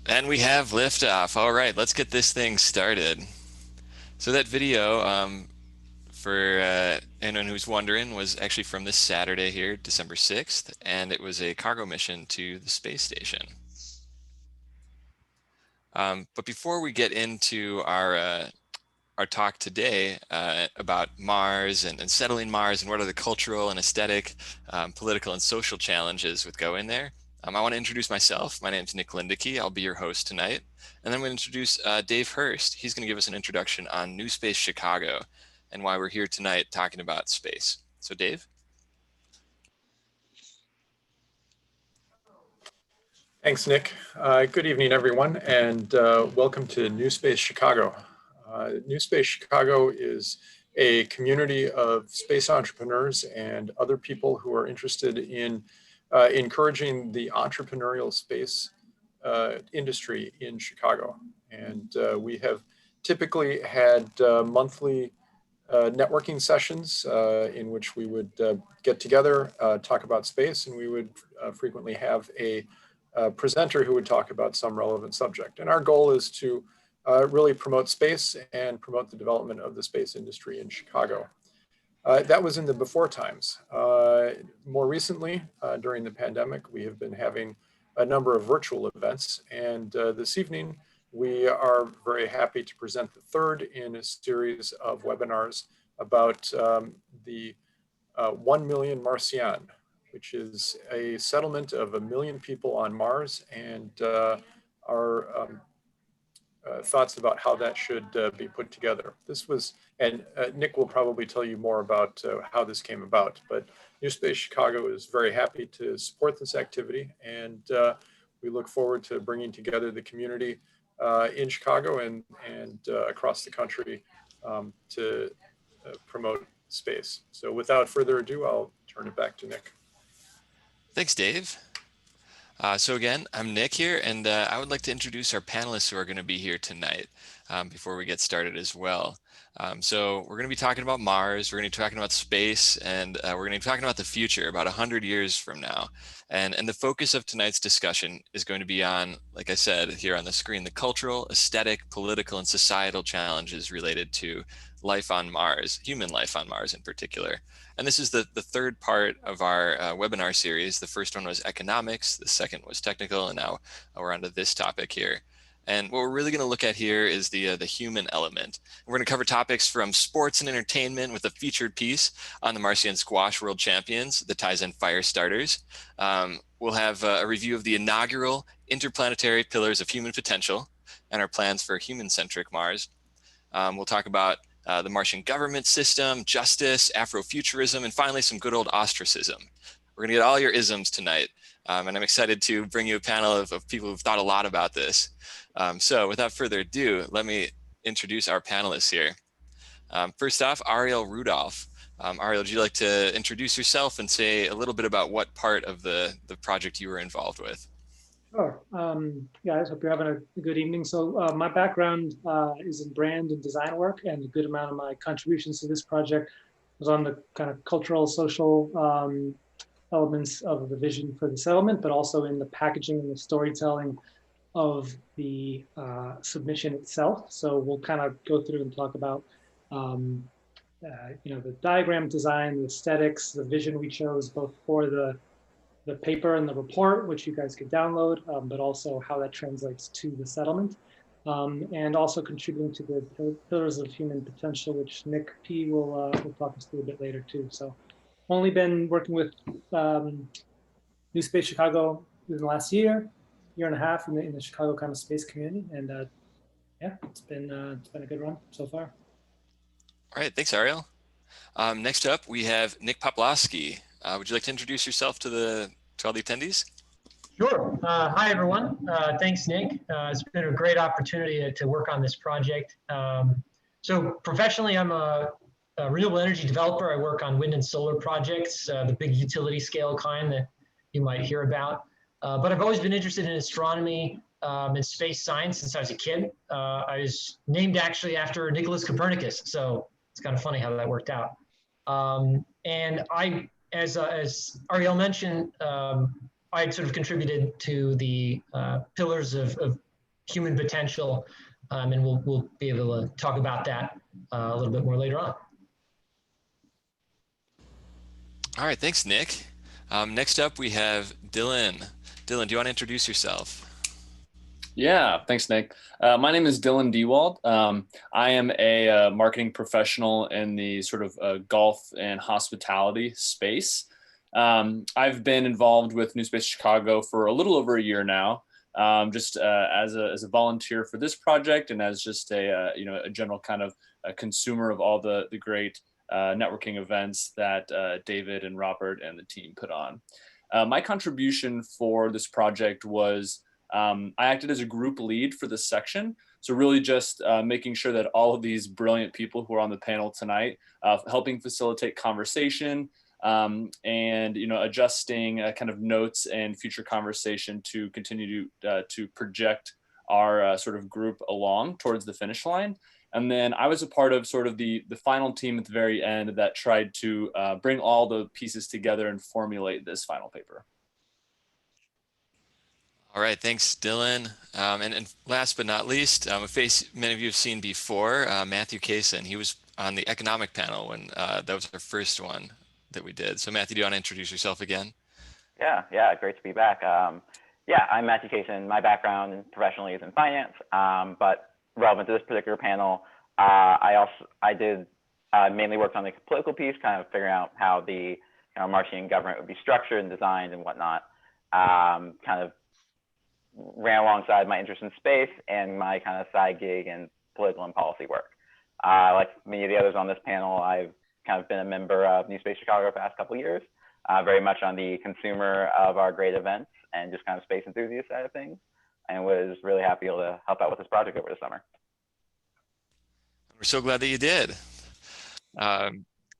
And we have liftoff. All right, let's get this thing started. So that video, for anyone who's wondering, was actually from this Saturday here, December 6th, and it was a cargo mission to the space station. But before we get into our talk today about Mars and settling Mars and what are the cultural and aesthetic, political and social challenges with going there, I want to introduce myself. My name is Nick Lindicke. I'll be your host tonight. And then I'm going to introduce Dave Hurst. He's going to give us an introduction on NewSpace Chicago and why we're here tonight talking about space. So Dave? Thanks, Nick. Good evening, everyone, and welcome to NewSpace Chicago. NewSpace Chicago is a community of space entrepreneurs and other people who are interested in encouraging the entrepreneurial space industry in Chicago. And we have typically had monthly networking sessions in which we would get together, talk about space, and we would frequently have a presenter who would talk about some relevant subject. And our goal is to really promote space and promote the development of the space industry in Chicago. That was in the before times. More recently, during the pandemic, we have been having a number of virtual events. And this evening, we are very happy to present the third in a series of webinars about the 1 million Marciane, which is a settlement of 1 million people on Mars, and our thoughts about how that should be put together. This was, and Nick will probably tell you more about how this came about, but NewSpace Chicago is very happy to support this activity, and we look forward to bringing together the community in Chicago and across the country to promote space. So without further ado, I'll turn it back to Nick. Thanks, Dave. So again, I'm Nick here, and I would like to introduce our panelists who are going to be here tonight before we get started as well. So we're going to be talking about Mars, we're going to be talking about space, and we're going to be talking about the future, about 100 years from now. And the focus of tonight's discussion is going to be on, like I said here on the screen, the cultural, aesthetic, political, and societal challenges related to life on Mars, human life on Mars in particular. And this is the third part of our webinar series. The first one was economics, the second was technical, and now we're on to this topic here. And what we're really going to look at here is the human element. We're going to cover topics from sports and entertainment with a featured piece on the Marciane Squash World Champions that ties in fire starters. We'll have a review of the inaugural interplanetary pillars of human potential and our plans for human-centric Mars. We'll talk about the Martian government system, justice, Afrofuturism, and finally some good old ostracism. We're gonna get all your isms tonight, and I'm excited to bring you a panel of people who've thought a lot about this. So without further ado, let me introduce our panelists here. First off, Ariel Rudolph. Ariel, would you like to introduce yourself and say a little bit about what part of the project you were involved with? Sure. Guys, hope you're having a good evening. So my background is in brand and design work, and a good amount of my contributions to this project was on the kind of cultural, social elements of the vision for the settlement, but also in the packaging and the storytelling of the submission itself. So we'll kind of go through and talk about the diagram design, the aesthetics, the vision we chose both for the paper and the report, which you guys could download, but also how that translates to the settlement, and also contributing to the pillars of human potential, which Nick P. will talk us through a bit later too. So only been working with NewSpace Chicago in the last year and a half in the Chicago kind of space community, and yeah, it's been a good run so far. All right, thanks, Ariel. Next up, we have Nick Paplowski. Would you like to introduce yourself to all the attendees? Sure. Hi, everyone. Thanks, Nick. It's been a great opportunity to work on this project. So professionally, I'm a renewable energy developer. I work on wind and solar projects, the big utility scale kind that you might hear about. But I've always been interested in astronomy and space science since I was a kid. I was named actually after Nicholas Copernicus, so it's kind of funny how that worked out. And I, as Ariel mentioned, I had sort of contributed to the pillars of human potential. And we'll be able to talk about that a little bit more later on. All right, thanks, Nick. Next up, we have Dylan. Dylan, do you want to introduce yourself? Yeah, thanks, Nick. My name is Dylan Dewald. I am a marketing professional in the sort of golf and hospitality space. I've been involved with NewSpace Chicago for a little over a year now, just as a volunteer for this project and as just a general kind of a consumer of all the great networking events that David and Robert and the team put on. My contribution for this project was I acted as a group lead for this section. So really just making sure that all of these brilliant people who are on the panel tonight, helping facilitate conversation and, adjusting kind of notes and future conversation to continue to project our sort of group along towards the finish line. And then I was a part of sort of the final team at the very end that tried to bring all the pieces together and formulate this final paper. All right, thanks, Dylan. And last but not least, a face many of you have seen before, Matthew Cason. He was on the economic panel when that was our first one that we did. So Matthew, do you want to introduce yourself again? Yeah, great to be back. Yeah, I'm Matthew Cason. My background professionally is in finance, but relevant to this particular panel, I did mainly worked on the political piece, kind of figuring out how the Marciane government would be structured and designed and whatnot. Kind of ran alongside my interest in space and my kind of side gig in political and policy work. Like many of the others on this panel, I've kind of been a member of NewSpace Chicago the past couple of years, very much on the consumer of our great events and just kind of space enthusiast side of things, and was really happy to help out with this project over the summer. We're so glad that you did.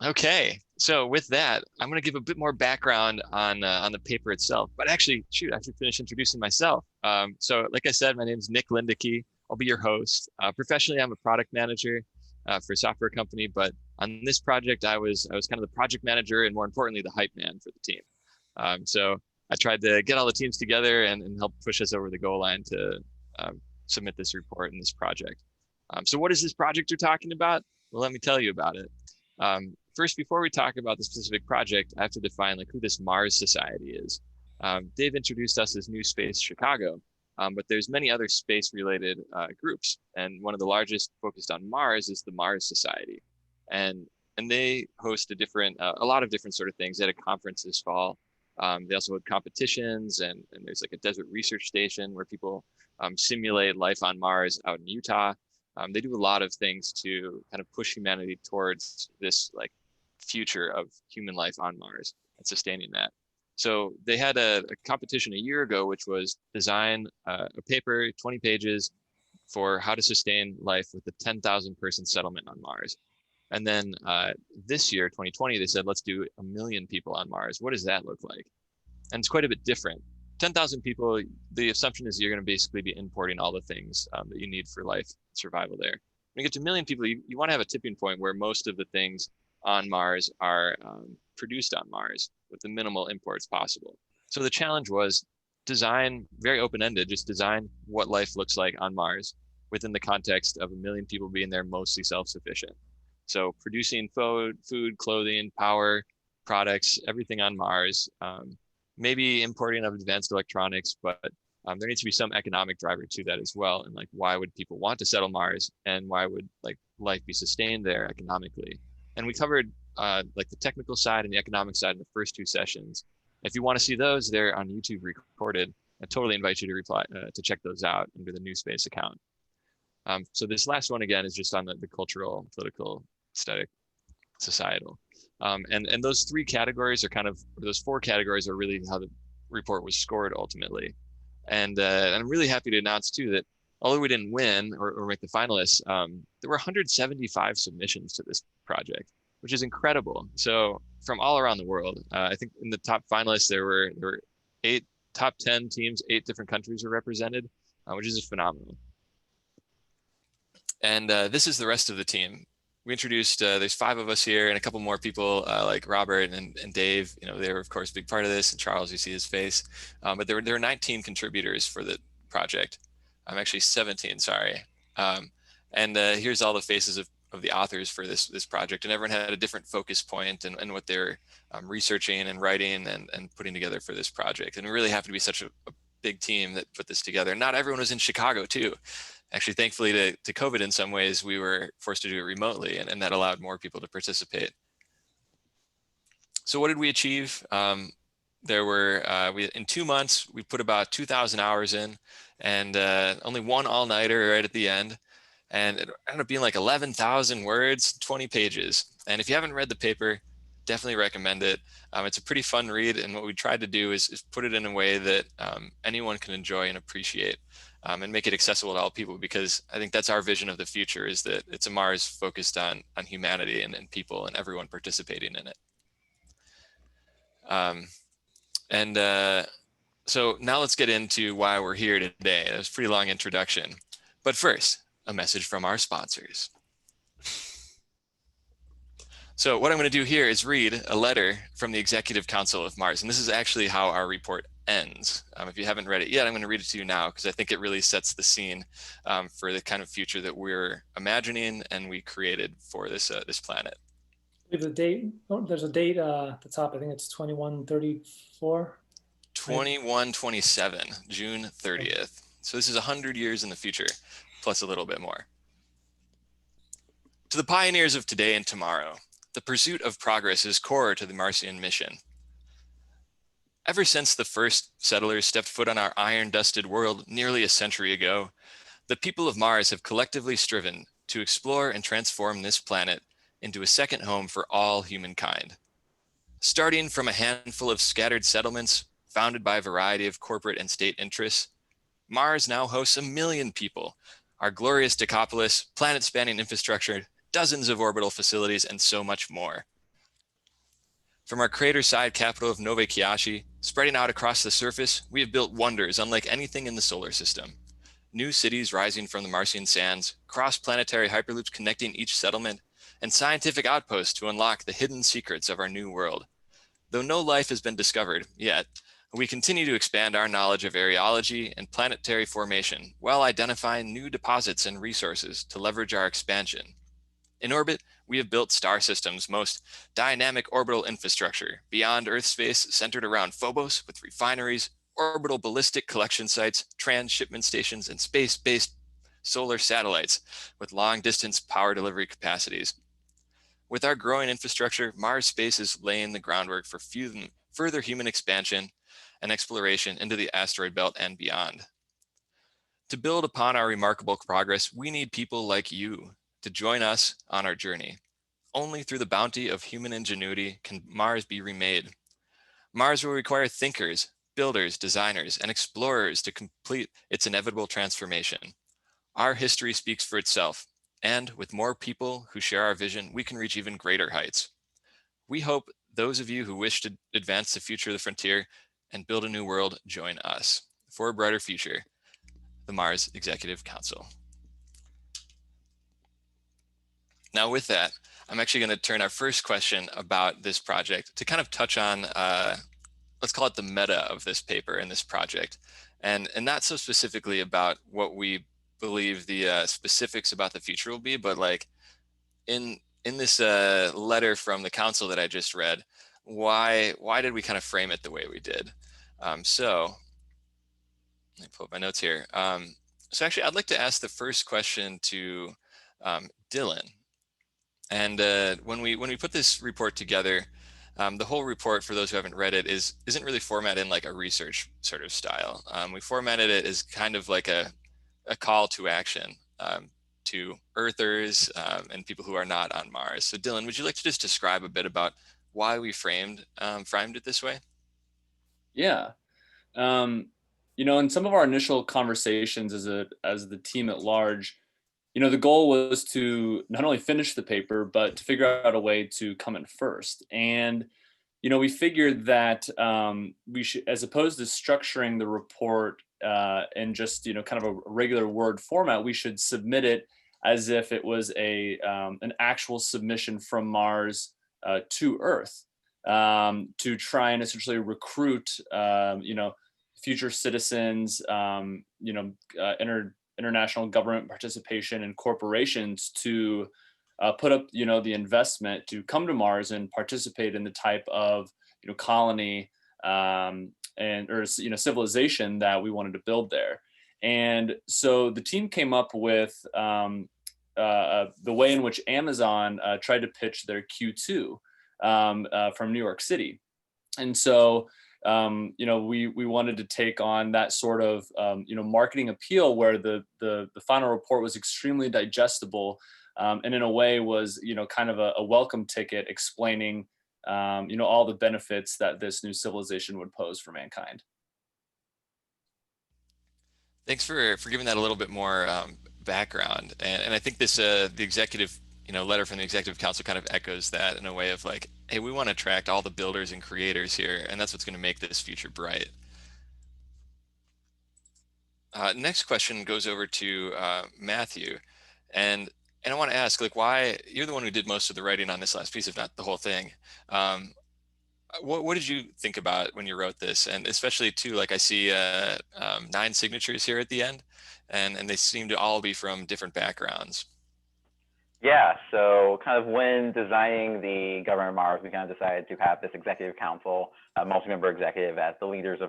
Okay, so with that, I'm going to give a bit more background on the paper itself. But actually, shoot, I should finish introducing myself. So like I said, my name is Nick Lindicke. I'll be your host. Professionally, I'm a product manager for a software company. But on this project, I was kind of the project manager and more importantly, the hype man for the team. So I tried to get all the teams together and help push us over the goal line to submit this report and this project. So what is this project you're talking about? Well, let me tell you about it. First, before we talk about the specific project, I have to define who this Mars Society is. Dave introduced us as NewSpace Chicago, but there's many other space-related groups, and one of the largest focused on Mars is the Mars Society, and they host a lot of different sort of things. They had a conference this fall. They also had competitions, and there's a desert research station where people simulate life on Mars out in Utah. They do a lot of things to kind of push humanity towards this future of human life on Mars and sustaining that. So they had a competition a year ago, which was design a paper, 20 pages, for how to sustain life with a 10,000 person settlement on Mars. And then this year, 2020, they said, let's do 1 million people on Mars. What does that look like? And it's quite a bit different. 10,000 people, the assumption is you're going to basically be importing all the things that you need for life survival there. When you get to 1 million people, you want to have a tipping point where most of the things on Mars are produced on Mars with the minimal imports possible. So the challenge was design, very open-ended, just design what life looks like on Mars within the context of 1 million people being there mostly self-sufficient. So producing food, clothing, power, products, everything on Mars, maybe importing of advanced electronics, but there needs to be some economic driver to that as well. And why would people want to settle Mars, and why would life be sustained there economically? And we covered the technical side and the economic side in the first 2 sessions. If you want to see those, they're on YouTube recorded. I totally invite you to check those out under the NewSpace account. So this last one again is just on the cultural, political, aesthetic, societal. And those 3 categories are those 4 categories are really how the report was scored ultimately. And I'm really happy to announce too that although we didn't win or make the finalists, there were 175 submissions to this project, which is incredible. So from all around the world, I think in the top finalists, there were 8 top 10 teams, 8 different countries were represented, which is just phenomenal. And this is the rest of the team. We introduced, there's 5 of us here and a couple more people like Robert and Dave. They were of course a big part of this, and Charles, you see his face. But there were 19 contributors for the project. I'm actually 17, sorry. And here's all the faces of the authors for this project, and everyone had a different focus point and what they're researching and writing and putting together for this project. And we really happened to be such a big team that put this together. Not everyone was in Chicago too. Actually, thankfully to COVID in some ways, we were forced to do it remotely, and that allowed more people to participate. So what did we achieve? There were, in 2 months, we put about 2,000 hours in, and only one all-nighter right at the end. And it ended up being like 11,000 words, 20 pages. And if you haven't read the paper, definitely recommend it. It's a pretty fun read. And what we tried to do is put it in a way that anyone can enjoy and appreciate, and make it accessible to all people, because I think that's our vision of the future, is that it's a Mars focused on humanity and people and everyone participating in it. So now let's get into why we're here today. That was a pretty long introduction. But first, a message from our sponsors. So what I'm going to do here is read a letter from the Executive Council of Mars. And this is actually how our report ends. If you haven't read it yet, I'm going to read it to you now, because I think it really sets the scene for the kind of future that we're imagining and we created for this planet. The date, there's a date at the top. I think it's 2134. 2127, June 30th. So this is 100 years in the future, plus a little bit more. To the pioneers of today and tomorrow, the pursuit of progress is core to the Marcian mission. Ever since the first settlers stepped foot on our iron-dusted world nearly a century ago, the people of Mars have collectively striven to explore and transform this planet into a second home for all humankind. Starting from a handful of scattered settlements founded by a variety of corporate and state interests, Mars now hosts 1 million people, our glorious Decapolis, planet-spanning infrastructure, dozens of orbital facilities, and so much more. From our crater-side capital of Nove Kiashi, spreading out across the surface, we have built wonders unlike anything in the solar system. New cities rising from the Marcian sands, cross-planetary hyperloops connecting each settlement, and scientific outposts to unlock the hidden secrets of our new world. Though no life has been discovered yet, we continue to expand our knowledge of areology and planetary formation while identifying new deposits and resources to leverage our expansion. In orbit, we have built star system's most dynamic orbital infrastructure beyond Earth space, centered around Phobos with refineries, orbital ballistic collection sites, transshipment stations, and space-based solar satellites with long-distance power delivery capacities. With our growing infrastructure, Mars space is laying the groundwork for further human expansion and exploration into the asteroid belt and beyond. To build upon our remarkable progress, we need people like you to join us on our journey. Only through the bounty of human ingenuity can Mars be remade. Mars will require thinkers, builders, designers, and explorers to complete its inevitable transformation. Our history speaks for itself, and with more people who share our vision, we can reach even greater heights. We hope those of you who wish to advance the future of the frontier and build a new world join us. For a brighter future, the Mars Executive Council. Now with that, I'm actually going to turn our first question about this project to kind of touch on, let's call it the meta of this paper and this project, and not so specifically about what we believe the specifics about the future will be, but like in this letter from the council that I just read, why did we kind of frame it the way we did? So let me pull up my notes here. So actually, I'd like to ask the first question to Dylan. And when we put this report together, the whole report, for those who haven't read it, isn't really formatted in like a research sort of style. We formatted it as kind of like a call to action to Earthers and people who are not on Mars. So Dylan, would you like to just describe a bit about why we framed it this way? Yeah. In some of our initial conversations as the team at large, the goal was to not only finish the paper, but to figure out a way to come in first. And, we figured that we should, as opposed to structuring the report in just, kind of a regular Word format, we should submit it as if it was an actual submission from Mars to Earth, to try and essentially recruit, future citizens, international government participation, and corporations to put up, the investment to come to Mars and participate in the type of, colony or civilization that we wanted to build there. And so the team came up with the way in which Amazon tried to pitch their Q2 from New York City. And so, we wanted to take on that sort of, marketing appeal where the final report was extremely digestible, and in a way was, kind of a welcome ticket explaining, all the benefits that this new civilization would pose for mankind. Thanks for giving that a little bit more background. And I think this, the executive, letter from the executive council kind of echoes that in a way of like, hey, we want to attract all the builders and creators here, and that's what's going to make this future bright. Next question goes over to Matthew. And I want to ask, like, why, you're the one who did most of the writing on this last piece, if not the whole thing. What did you think about when you wrote this? And especially too, like I see 9 signatures here at the end, and they seem to all be from different backgrounds. Yeah, so kind of when designing the government of Mars, we kind of decided to have this executive council, multi-member executive, as the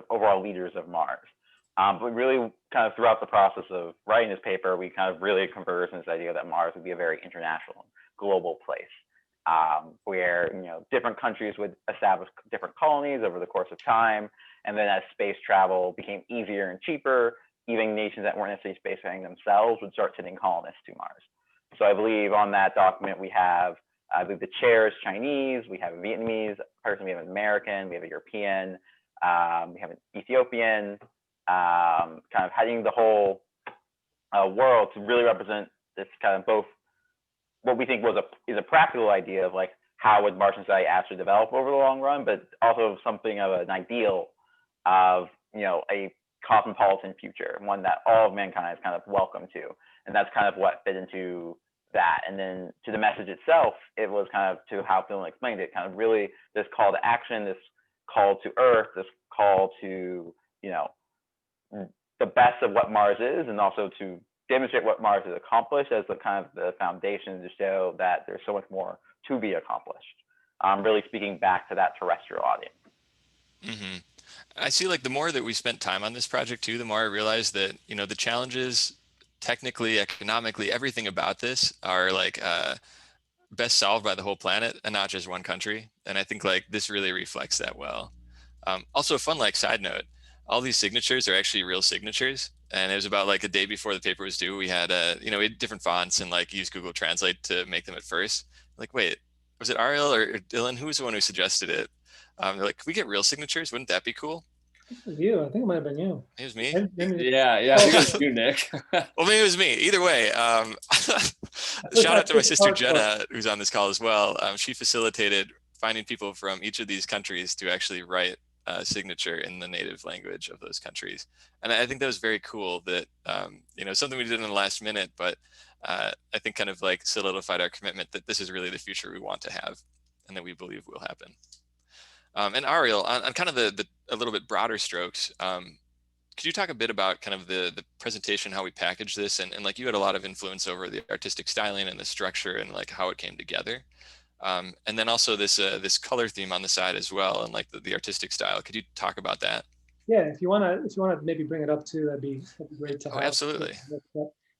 overall leaders of Mars. But really kind of throughout the process of writing this paper, we kind of really converged on this idea that Mars would be a very international, global place, where different countries would establish different colonies over the course of time. And then as space travel became easier and cheaper, even nations that weren't necessarily spacefaring themselves would start sending colonists to Mars. So I believe on that document we have, I believe the chair is Chinese, we have a Vietnamese person, we have an American, we have a European, we have an Ethiopian, kind of heading the whole world to really represent this kind of both what we think is a practical idea of like how would Martian society actually develop over the long run, but also something of an ideal of a cosmopolitan future, one that all of mankind is kind of welcome to. And that's kind of what fit into that. And then to the message itself, it was kind of to how Dylan explained it, kind of really this call to action, this call to Earth, this call to, the best of what Mars is, and also to demonstrate what Mars has accomplished as the kind of the foundation to show that there's so much more to be accomplished. Really speaking back to that terrestrial audience. Mm-hmm. I see, like, the more that we spent time on this project too, the more I realized that, the challenges technically, economically, everything about this are like best solved by the whole planet and not just one country. And I think like this really reflects that well. Also a fun side note, all these signatures are actually real signatures. And it was about like a day before the paper was due. We had we had different fonts and like used Google Translate to make them at first. Like, wait, was it Ariel or Dylan? Who was the one who suggested it? They're like, can we get real signatures? Wouldn't that be cool? It was you. I think it might have been you. It was me? Yeah, I think it was you, Nick. Well, maybe it was me. Either way, shout out to my sister Jenna, who's on this call as well. She facilitated finding people from each of these countries to actually write a signature in the native language of those countries. And I think that was very cool that, something we did in the last minute, but I think kind of like solidified our commitment that this is really the future we want to have and that we believe will happen. And Ariel, on kind of a little bit broader strokes, could you talk a bit about kind of the presentation, how we package this, and like you had a lot of influence over the artistic styling and the structure and like how it came together, and then also this color theme on the side as well, and like the artistic style. Could you talk about that? Yeah, if you wanna maybe bring it up too, that'd be great to have. Absolutely.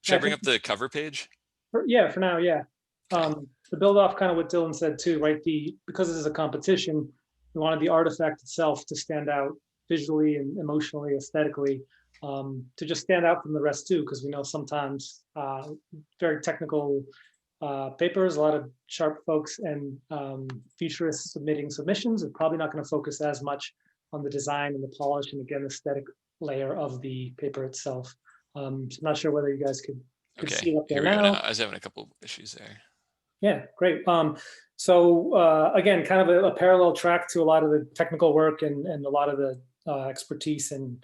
Should I bring up the cover page? For now, yeah. To build off kind of what Dylan said too, right? Because this is a competition, we wanted the artifact itself to stand out visually and emotionally, aesthetically, to just stand out from the rest too, because we know sometimes very technical papers, a lot of sharp folks and futurists submitting submissions are probably not going to focus as much on the design and the polish and again, aesthetic layer of the paper itself. So I'm not sure whether you guys could see it up there now. I was having a couple issues there. Yeah, great. So again, kind of a parallel track to a lot of the technical work and a lot of the expertise and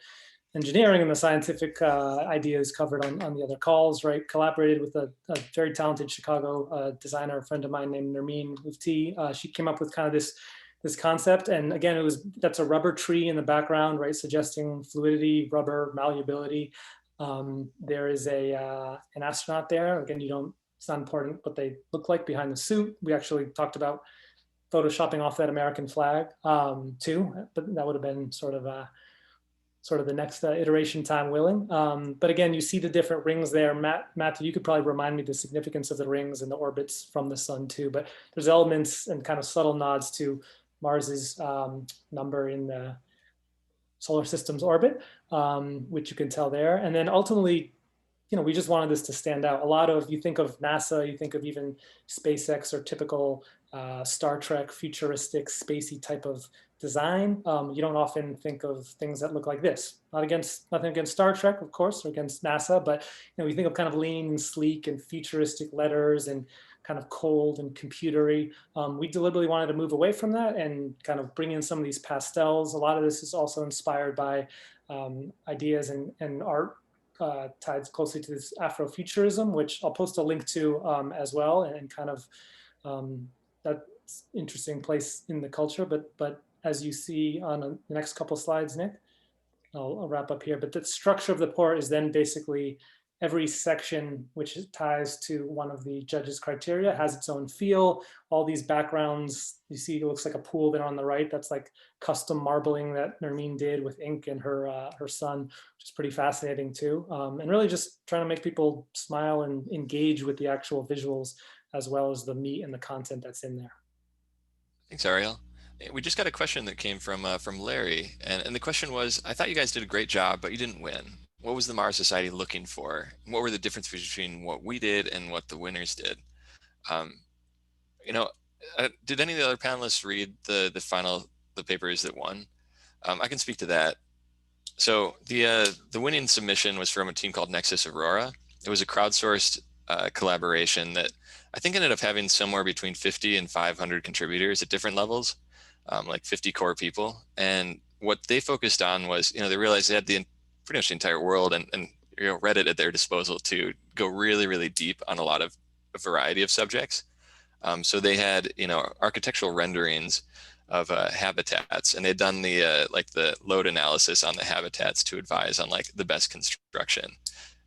engineering and the scientific ideas covered on the other calls, right? Collaborated with a very talented Chicago designer, a friend of mine named Marciane. She came up with kind of this this concept. And again, that's a rubber tree in the background, right? Suggesting fluidity, rubber, malleability. There is an astronaut there. Again, it's not important what they look like behind the suit. We actually talked about photoshopping off that American flag too, but that would have been sort of the next iteration, time willing. But again, you see the different rings there. Matthew, you could probably remind me the significance of the rings and the orbits from the sun too, but there's elements and kind of subtle nods to Mars's number in the solar system's orbit, which you can tell there. And then ultimately, we just wanted this to stand out. You think of NASA, you think of even SpaceX or typical Star Trek, futuristic, spacey type of design. You don't often think of things that look like this. Nothing against Star Trek, of course, or against NASA, but we think of kind of lean and sleek and futuristic letters and kind of cold and computery. We deliberately wanted to move away from that and kind of bring in some of these pastels. A lot of this is also inspired by ideas and art tied closely to this Afrofuturism, which I'll post a link to as well, and kind of that's interesting place in the culture. But as you see on the next couple slides, Nick, I'll wrap up here. But the structure of the port is then basically every section which ties to one of the judges' criteria has its own feel. All these backgrounds, you see it looks like a pool there on the right. That's like custom marbling that Nermeen did with ink and her son, which is pretty fascinating too. And really just trying to make people smile and engage with the actual visuals as well as the meat and the content that's in there. Thanks, Ariel. We just got a question that came from Larry, and the question was, I thought you guys did a great job, but you didn't win. What was the Mars Society looking for? What were the differences between what we did and what the winners did? Did any of the other panelists read the papers that won? I can speak to that. So the winning submission was from a team called Nexus Aurora. It was a crowdsourced collaboration that I think ended up having somewhere between 50 and 500 contributors at different levels, like 50 core people. And what they focused on was, they realized they had pretty much the entire world and Reddit at their disposal to go really, really deep on a variety of subjects. So they had, architectural renderings of habitats, and they'd done the load analysis on the habitats to advise on the best construction.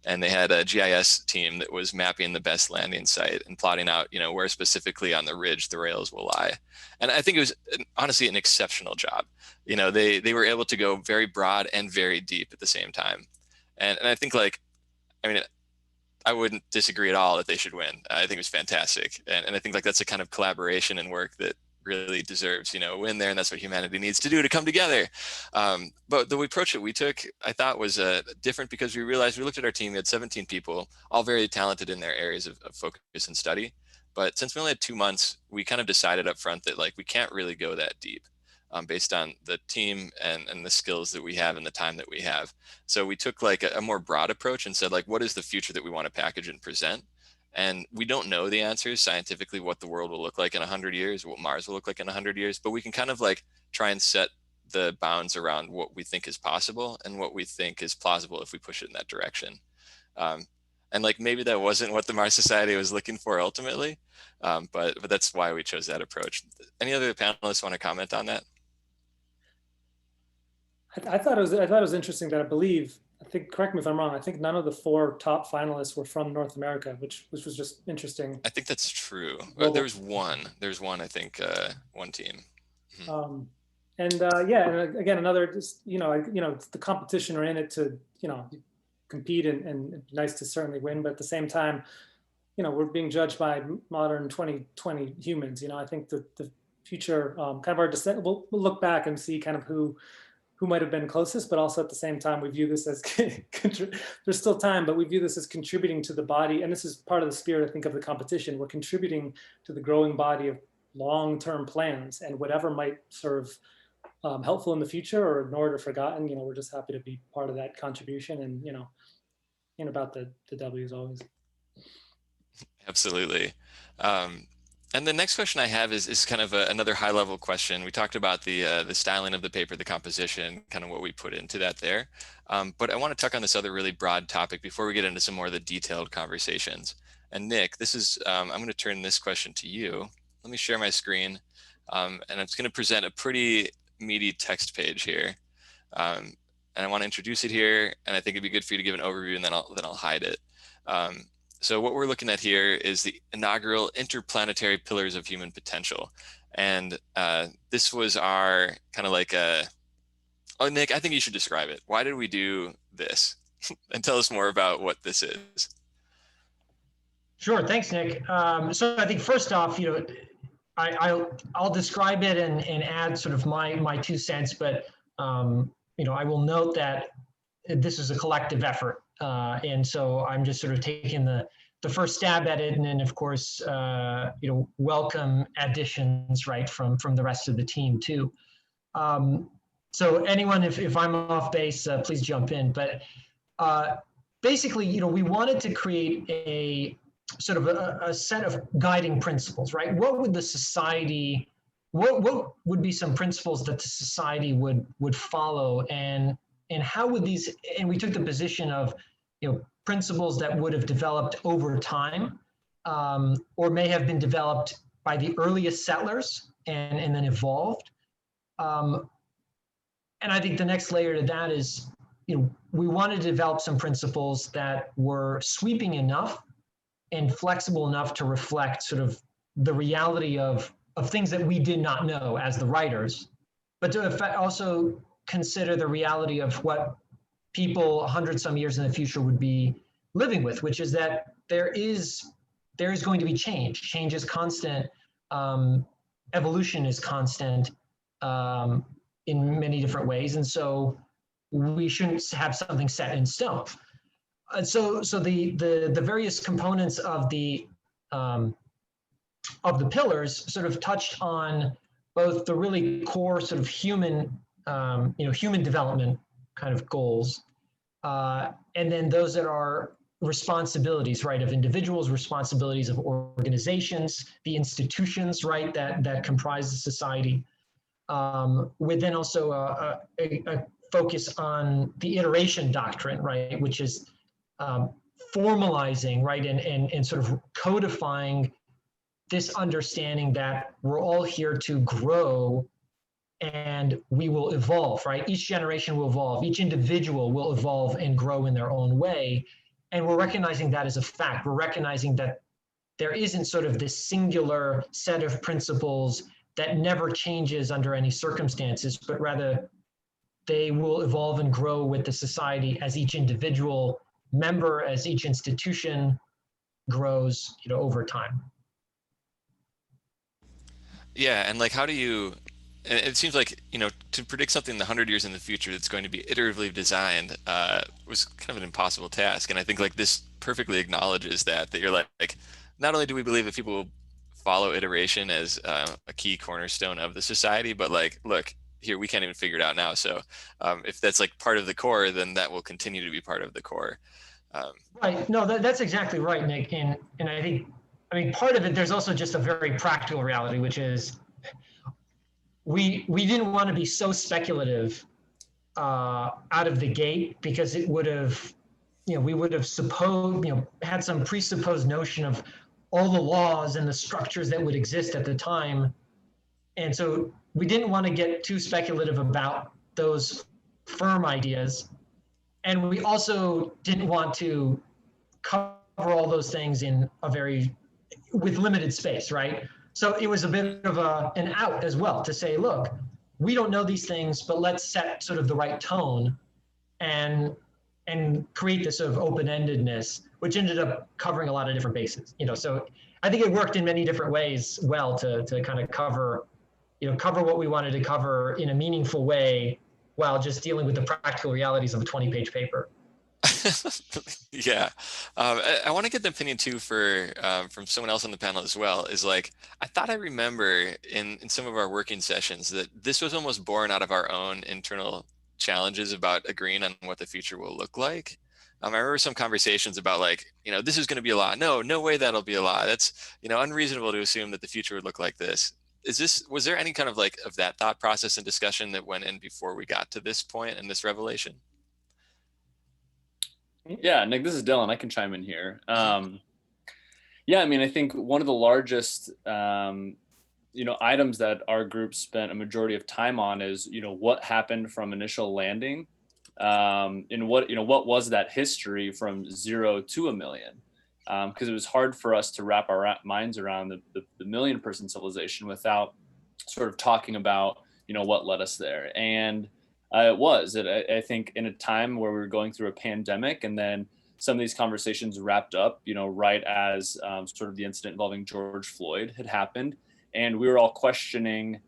And they had a GIS team that was mapping the best landing site and plotting out, where specifically on the ridge the rails will lie. And I think it was honestly an exceptional job. They were able to go very broad and very deep at the same time. And I think I wouldn't disagree at all that they should win. I think it was fantastic. And I think that's a kind of collaboration and work that really deserves, a win there. And that's what humanity needs to do to come together. But the approach that we took, I thought was different because we realized, we looked at our team, we had 17 people, all very talented in their areas of focus and study. But since we only had 2 months, we kind of decided up front that we can't really go that deep based on the team and the skills that we have and the time that we have. So we took a more broad approach and said, what is the future that we want to package and present? And we don't know the answers scientifically, what the world will look like in 100 years, what Mars will look like in 100 years, but we can kind of try and set the bounds around what we think is possible and what we think is plausible if we push it in that direction. And maybe that wasn't what the Mars Society was looking for ultimately, but that's why we chose that approach. Any other panelists want to comment on that? I thought it was interesting that I think, correct me if I'm wrong, I think none of the 4 top finalists were from North America, which was just interesting. I think that's true. There's one, I think, one team. And again, another, it's the competition are in it to, compete and nice to certainly win. But at the same time, we're being judged by modern 2020 humans. I think the future, kind of our descent, we'll look back and see kind of who might have been closest, but also at the same time, we view this as, there's still time, but we view this as contributing to the body. And this is part of the spirit, I think, of the competition. We're contributing to the growing body of long-term plans, and whatever might serve helpful in the future or ignored or forgotten, we're just happy to be part of that contribution, and about the W's always. Absolutely. And the next question I have is kind of another high level question. We talked about the styling of the paper, the composition, kind of what we put into that there. But I want to touch on this other really broad topic before we get into some more of the detailed conversations. And Nick, this is, I'm going to turn this question to you. Let me share my screen. And it's going to present a pretty meaty text page here. And I want to introduce it here, and I think it'd be good for you to give an overview, and then I'll hide it. So what we're looking at here is the inaugural Interplanetary Pillars of Human Potential. And this was our kind of like oh, Nick, I think you should describe it. Why did we do this? And tell us more about what this is. Sure, thanks, Nick. So I think first off, I'll describe it and add sort of my 2 cents, but I will note that this is a collective effort, and so I'm just sort of taking the first stab at it, and then of course, welcome additions right from the rest of the team too. So anyone, if I'm off base, please jump in. But basically, we wanted to create a sort of a set of guiding principles, right? What would the society, what would be some principles that the society would follow, and how would these, and we took the position of, principles that would have developed over time, or may have been developed by the earliest settlers and then evolved. And I think the next layer to that is, we wanted to develop some principles that were sweeping enough and flexible enough to reflect sort of the reality of things that we did not know as the writers, but to also consider the reality of what people 100 some years in the future would be living with, which is that there is going to be change. Change is constant. Evolution is constant in many different ways, and so we shouldn't have something set in stone. So the various components of the pillars sort of touched on both the really core sort of human development kind of goals, and then those that are responsibilities, right, of individuals, responsibilities of organizations, the institutions, right, that comprise the society, with then also a focus on the iteration doctrine, right, which is formalizing, right, and sort of codifying this understanding that we're all here to grow and we will evolve, right? Each generation will evolve, each individual will evolve and grow in their own way. And we're recognizing that as a fact. We're recognizing that there isn't sort of this singular set of principles that never changes under any circumstances, but rather they will evolve and grow with the society as each individual member, as each institution grows, over time. Yeah, and like, how do you, it seems like, to predict something 100 years in the future that's going to be iteratively designed was kind of an impossible task. And I think like this perfectly acknowledges that you're like, not only do we believe that people will follow iteration as a key cornerstone of the society, but like, look, here, we can't even figure it out now. So if that's like part of the core, then that will continue to be part of the core. Right. No, that's exactly right, Nick. And I mean, part of it, there's also just a very practical reality, which is we didn't want to be so speculative out of the gate, because it would have, we would have had some presupposed notion of all the laws and the structures that would exist at the time. And so we didn't want to get too speculative about those firm ideas. And we also didn't want to cover all those things with limited space, right? So it was a bit of an out as well to say, look, we don't know these things, but let's set sort of the right tone and create this sort of open-endedness, which ended up covering a lot of different bases. So I think it worked in many different ways well to kind of cover what we wanted to cover in a meaningful way, while just dealing with the practical realities of a 20-page paper. Yeah. I want to get the opinion too from someone else on the panel as well, is like, I thought I remember in some of our working sessions that this was almost born out of our own internal challenges about agreeing on what the future will look like. I remember some conversations about like, this is going to be a law. No way that'll be a law. That's, unreasonable to assume that the future would look like this. Was there any kind of like of that thought process and discussion that went in before we got to this point and this revelation? Yeah, Nick, this is Dylan. I can chime in here. Yeah, I mean, I think one of the largest items that our group spent a majority of time on is, what happened from initial landing, and what was that history from 0 to a million? Because it was hard for us to wrap our minds around the million person civilization without sort of talking about, what led us there. And I think in a time where we were going through a pandemic, and then some of these conversations wrapped up, right as sort of the incident involving George Floyd had happened. And we were all questioning,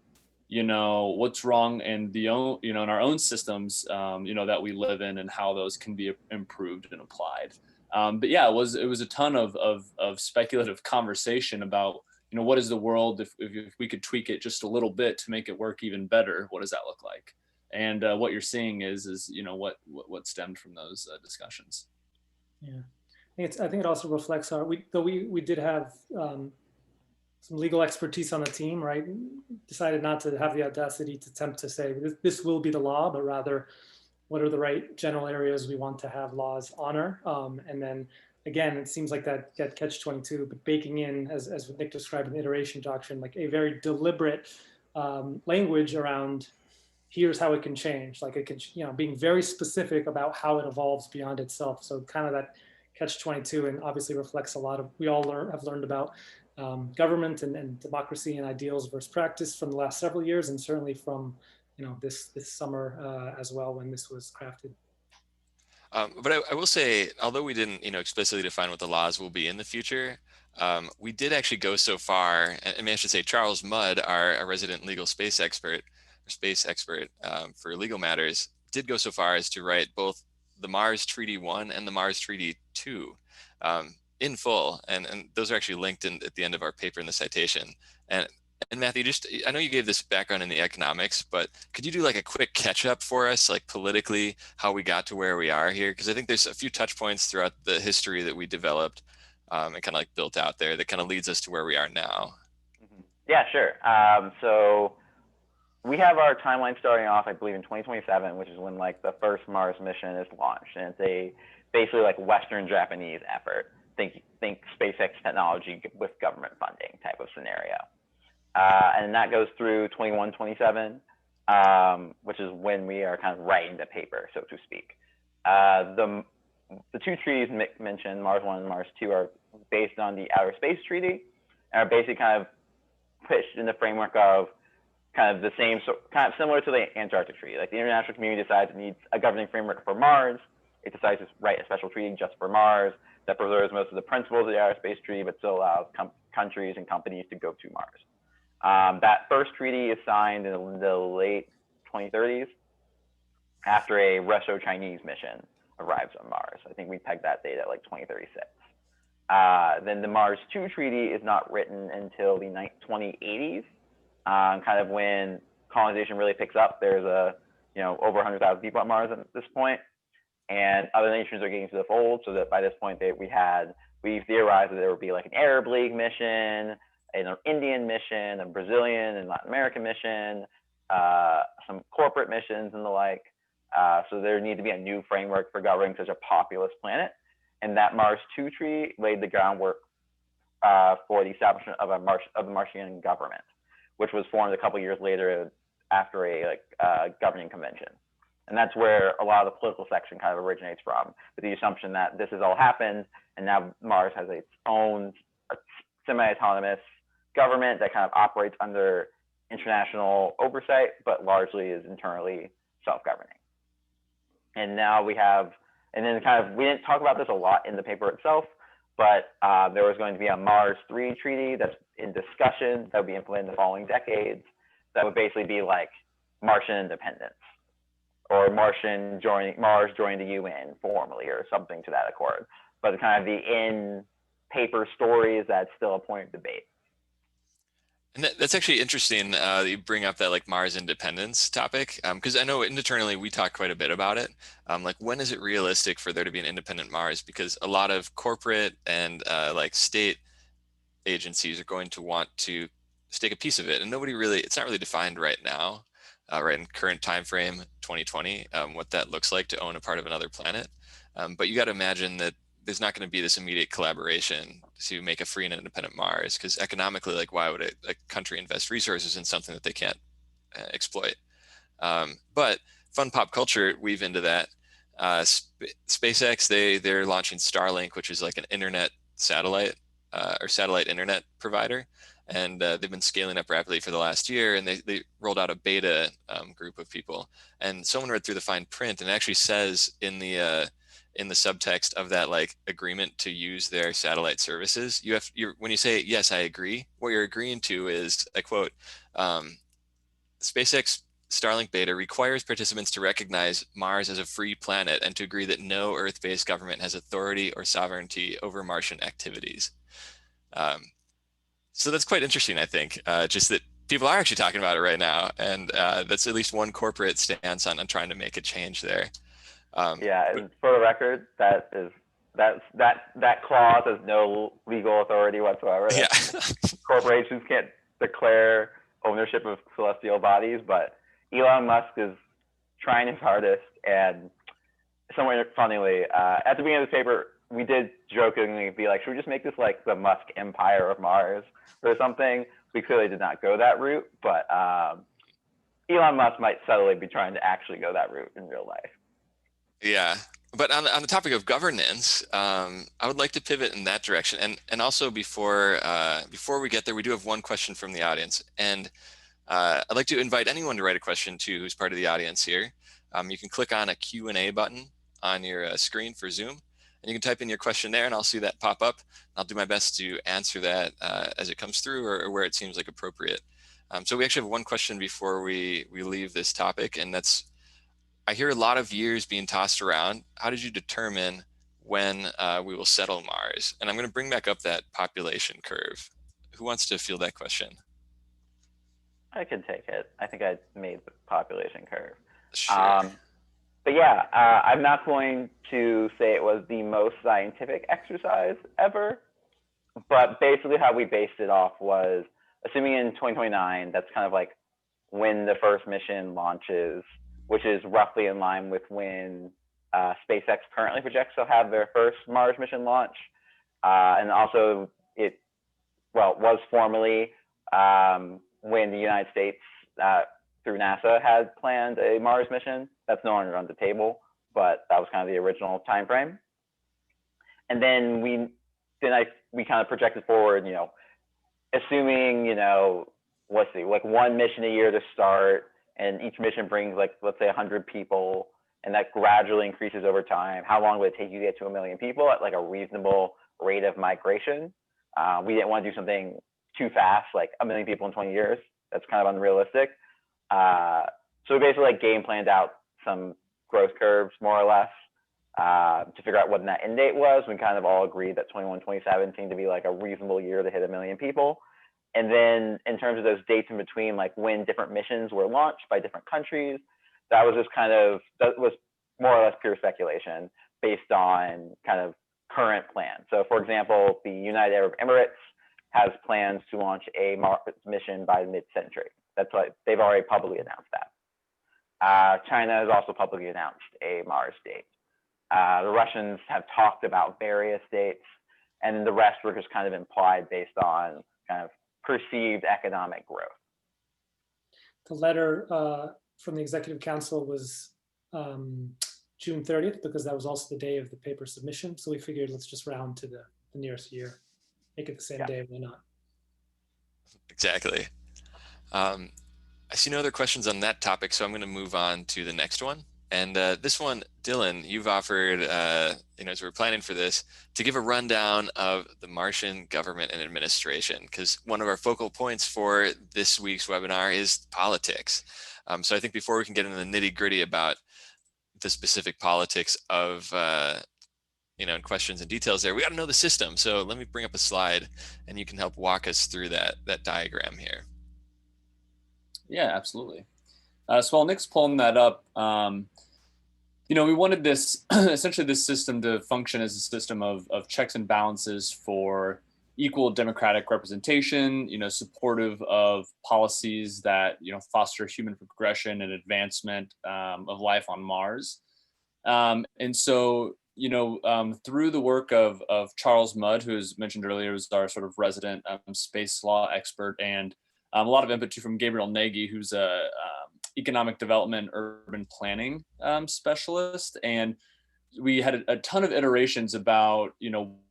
what's wrong in in our own systems, that we live in, and how those can be improved and applied. But yeah, it was a ton of speculative conversation about, what is the world if we could tweak it just a little bit to make it work even better? What does that look like? And what you're seeing is what stemmed from those discussions. Yeah, I think it also reflects we did have some legal expertise on the team, right? Decided not to have the audacity to attempt to say this will be the law, but rather what are the right general areas we want to have laws honor. And then again, it seems like that catch-22, but baking in, as Nick described in the iteration doctrine, like a very deliberate language around here's how it can change, like it can, being very specific about how it evolves beyond itself. So kind of that catch-22, and obviously reflects a lot of, we all have learned about government and democracy and ideals versus practice from the last several years, and certainly from this summer as well when this was crafted. But I will say, although we didn't explicitly define what the laws will be in the future, we did actually go so far. I mean, I should say Charles Mudd, our resident legal space expert for legal matters, did go so far as to write both the Mars Treaty 1 and the Mars Treaty 2 in full, and those are actually linked at the end of our paper in the citation. And Matthew, I know you gave this background in the economics, but could you do like a quick catch up for us, like politically, how we got to where we are here? Because I think there's a few touch points throughout the history that we developed and kind of like built out there that kind of leads us to where we are now. Yeah, sure. So we have our timeline starting off, I believe, in 2027, which is when like the first Mars mission is launched, and it's basically like Western Japanese effort. Think SpaceX technology with government funding type of scenario. And that goes through 21, 27, which is when we are kind of writing the paper, so to speak. The two treaties Mick mentioned, Mars 1 and Mars 2, are based on the Outer Space Treaty, and are basically kind of pitched in the framework of kind of the same, so kind of similar to the Antarctic Treaty. Like the international community decides it needs a governing framework for Mars. It decides to write a special treaty just for Mars that preserves most of the principles of the Outer Space Treaty, but still allows countries and companies to go to Mars. That first treaty is signed in the late 2030s after a Russo-Chinese mission arrives on Mars. I think we pegged that date at like 2036. Then the Mars 2 treaty is not written until the 2080s, kind of when colonization really picks up. There's over 100,000 people on Mars at this point, and other nations are getting to the fold, so that by this point we theorized that there would be like an Arab League mission, an Indian mission, a Brazilian and Latin American mission, some corporate missions and the like. So there need to be a new framework for governing such a populous planet. And that Mars 2 treaty laid the groundwork for the establishment of the Marciane government, which was formed a couple years later after a governing convention. And that's where a lot of the political section kind of originates from, with the assumption that this has all happened, and now Mars has its own semi-autonomous government that kind of operates under international oversight, but largely is internally self-governing. And now we have, and then we didn't talk about this a lot in the paper itself, but there was going to be a Mars 3 treaty that's in discussion that would be implemented in the following decades. That would basically be like Martian independence, or Mars joining the UN formally, or something to that accord. But kind of the in-paper story is that's still a point of debate. And that's actually interesting that you bring up that like Mars independence topic, because I know internally we talk quite a bit about it. Like, when is it realistic for there to be an independent Mars? Because a lot of corporate and like state agencies are going to want to stake a piece of it, and it's not really defined right now, right in current time frame 2020, what that looks like to own a part of another planet. But you got to imagine that there's not going to be this immediate collaboration to make a free and independent Mars, because economically, like, why would a country invest resources in something that they can't exploit? But fun pop culture weave into that. SpaceX, they're launching Starlink, which is like an internet satellite or satellite internet provider. And they've been scaling up rapidly for the last year, and they rolled out a beta group of people. And someone read through the fine print, and it actually says in the subtext of that like agreement to use their satellite services, when you say yes, I agree, what you're agreeing to is, I quote, SpaceX Starlink beta requires participants to recognize Mars as a free planet and to agree that no Earth-based government has authority or sovereignty over Martian activities. So that's quite interesting, I think, just that people are actually talking about it right now, and that's at least one corporate stance on trying to make a change there. Yeah, and for the record, that clause has no legal authority whatsoever. Yeah. Corporations can't declare ownership of celestial bodies, but Elon Musk is trying his hardest. And somewhat funnily, at the beginning of this paper, we did jokingly be like, should we just make this like the Musk empire of Mars or something? We clearly did not go that route, but Elon Musk might subtly be trying to actually go that route in real life. Yeah, but on the topic of governance, I would like to pivot in that direction. And also before we get there, we do have one question from the audience, and I'd like to invite anyone to write a question too who's part of the audience here. You can click on a Q&A button on your screen for Zoom, and you can type in your question there, and I'll see that pop up. I'll do my best to answer that as it comes through, or where it seems like appropriate. So we actually have one question before we leave this topic, and that's, I hear a lot of years being tossed around. How did you determine when we will settle Mars? And I'm going to bring back up that population curve. Who wants to field that question? I can take it. I think I made the population curve. Sure. But yeah, I'm not going to say it was the most scientific exercise ever, but basically how we based it off was assuming in 2029, that's kind of like when the first mission launches, which is roughly in line with when SpaceX currently projects to have their first Mars mission launch. And also it, was formerly when the United States through NASA had planned a Mars mission. That's no longer on the table, but that was kind of the original time frame. And then we kind of projected forward, assuming, let's see, like one mission a year to start, and each mission brings like, let's say 100 people, and that gradually increases over time. How long would it take you to get to 1 million people at like a reasonable rate of migration? We didn't want to do something too fast, like 1 million people in 20 years. That's kind of unrealistic. So we basically like game planned out some growth curves, more or less, to figure out what that end date was. We kind of all agreed that 21, 27 seemed to be like a reasonable year to hit 1 million people. And then in terms of those dates in between, like when different missions were launched by different countries, that was more or less pure speculation based on kind of current plans. So for example, the United Arab Emirates has plans to launch a Mars mission by mid-century. That's what they've already publicly announced that. China has also publicly announced a Mars date. The Russians have talked about various dates, and the rest were just kind of implied based on kind of perceived economic growth. The letter from the Executive Council was June 30th, because that was also the day of the paper submission. So we figured let's just round to the nearest year, make it the same day, why not? Exactly. I see no other questions on that topic, so I'm going to move on to the next one. And this one, Dylan, you've offered, as we're planning for this, to give a rundown of the Martian government and administration, because one of our focal points for this week's webinar is politics. So I think before we can get into the nitty gritty about the specific politics of, and questions and details there, we got to know the system. So let me bring up a slide and you can help walk us through that diagram here. Yeah, absolutely. So while Nick's pulling that up, we wanted this essentially this system to function as a system of checks and balances for equal democratic representation, supportive of policies that, foster human progression and advancement of life on Mars. And so, through the work of Charles Mudd, who was mentioned earlier, was our sort of resident space law expert, and a lot of input too from Gabriel Nagy, who's a economic development, urban planning specialist, and we had a ton of iterations about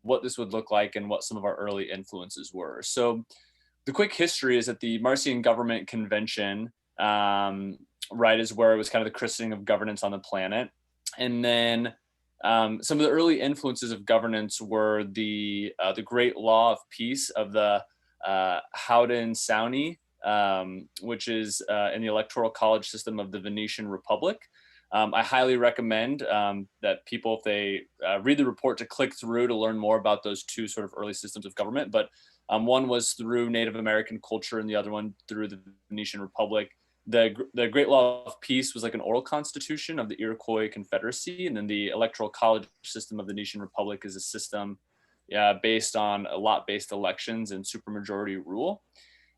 what this would look like and what some of our early influences were. So the quick history is that the Marciane Government Convention, right, is where it was kind of the christening of governance on the planet. And then some of the early influences of governance were the Great Law of Peace of the Haudenosaunee, which is in the electoral college system of the Venetian Republic. I highly recommend that people, if they read the report, to click through to learn more about those two sort of early systems of government. But one was through Native American culture and the other one through the Venetian Republic. The Great Law of Peace was like an oral constitution of the Iroquois Confederacy. And then the electoral college system of the Venetian Republic is a system based on lot-based elections and supermajority rule.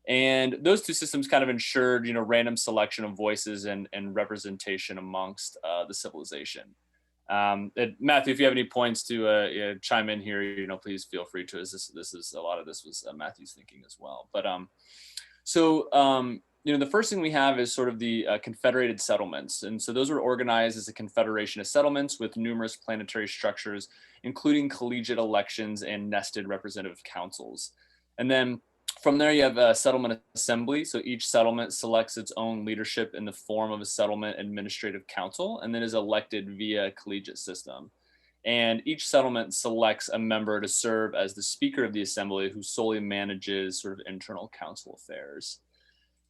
And those two systems kind of ensured, random selection of voices and representation amongst the civilization. Matthew, if you have any points to chime in here, please feel free to. This is a lot of this was Matthew's thinking as well. But the first thing we have is sort of the Confederated Settlements. And so those were organized as a confederation of settlements with numerous planetary structures, including collegiate elections and nested representative councils. And then from there, you have a settlement assembly. So each settlement selects its own leadership in the form of a settlement administrative council, and then is elected via a collegiate system. And each settlement selects a member to serve as the speaker of the assembly, who solely manages sort of internal council affairs.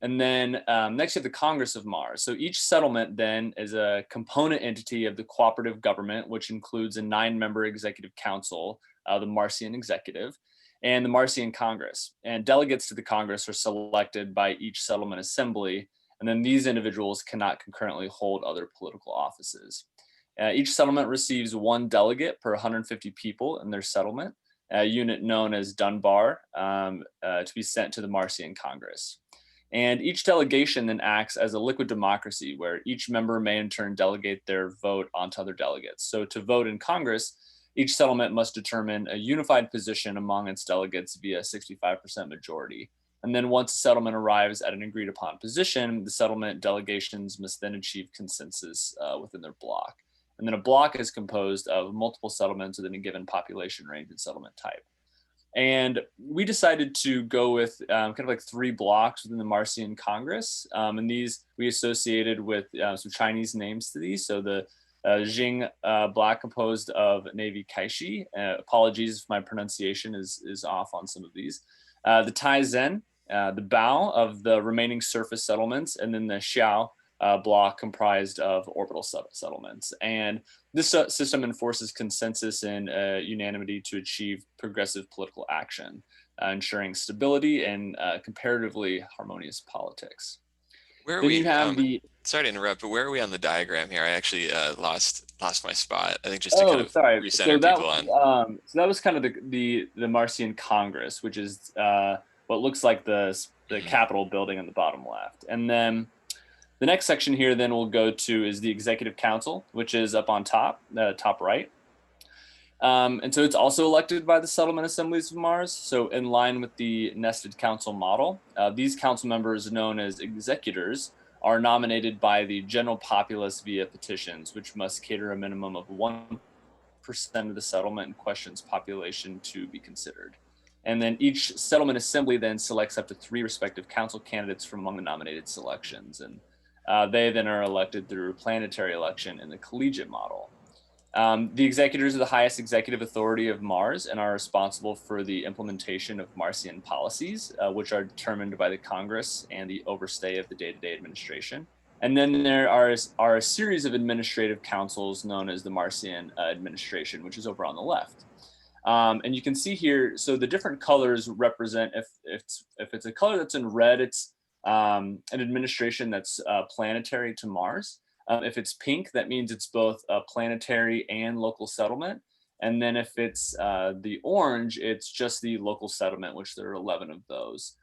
And then next you have the Congress of Mars. So each settlement then is a component entity of the cooperative government, which includes a 9-member executive council, the Marciane Executive, and the Marciane Congress. And delegates to the Congress are selected by each settlement assembly, and then these individuals cannot concurrently hold other political offices. Each settlement receives 1 delegate per 150 people in their settlement, a unit known as Dunbar, to be sent to the Marciane Congress. And each delegation then acts as a liquid democracy, where each member may in turn delegate their vote onto other delegates. So to vote in Congress, each settlement must determine a unified position among its delegates via 65% majority. And then once a settlement arrives at an agreed upon position, the settlement delegations must then achieve consensus within their block. And then a block is composed of multiple settlements within a given population range and settlement type. And we decided to go with kind of like 3 blocks within the Marciane Congress. And these we associated with some Chinese names to these. So the Jing block, composed of Navy Kaishi. Apologies if my pronunciation is off on some of these. The Tai Zhen, the Bao of the remaining surface settlements, and then the Xiao block comprised of orbital settlements. And this system enforces consensus and unanimity to achieve progressive political action, ensuring stability and comparatively harmonious politics. Where are Then we? you have Sorry to interrupt, but where are we on the diagram here? I actually lost my spot. I think just to kind of recenter people on. So that was kind of the Marciane Congress, which is what looks like the Capitol building on the bottom left. And then the next section here then we'll go to is the Executive Council, which is up on top, top right. And so it's also elected by the settlement assemblies of Mars. So in line with the nested council model, these council members, known as executors, are nominated by the general populace via petitions, which must cater a minimum of 1% of the settlement in question's population to be considered. And then each settlement assembly then selects up to 3 respective council candidates from among the nominated selections. And they then are elected through planetary election in the collegiate model. The executors are the highest executive authority of Mars and are responsible for the implementation of Marcian policies, which are determined by the Congress and the overstay of the day-to-day administration. And then there are a series of administrative councils known as the Marcian administration, which is over on the left. And you can see here, so the different colors represent, if it's a color that's in red, it's an administration that's planetary to Mars. If it's pink, that means it's both a planetary and local settlement. And then if it's the orange, it's just the local settlement, which there are 11 of those.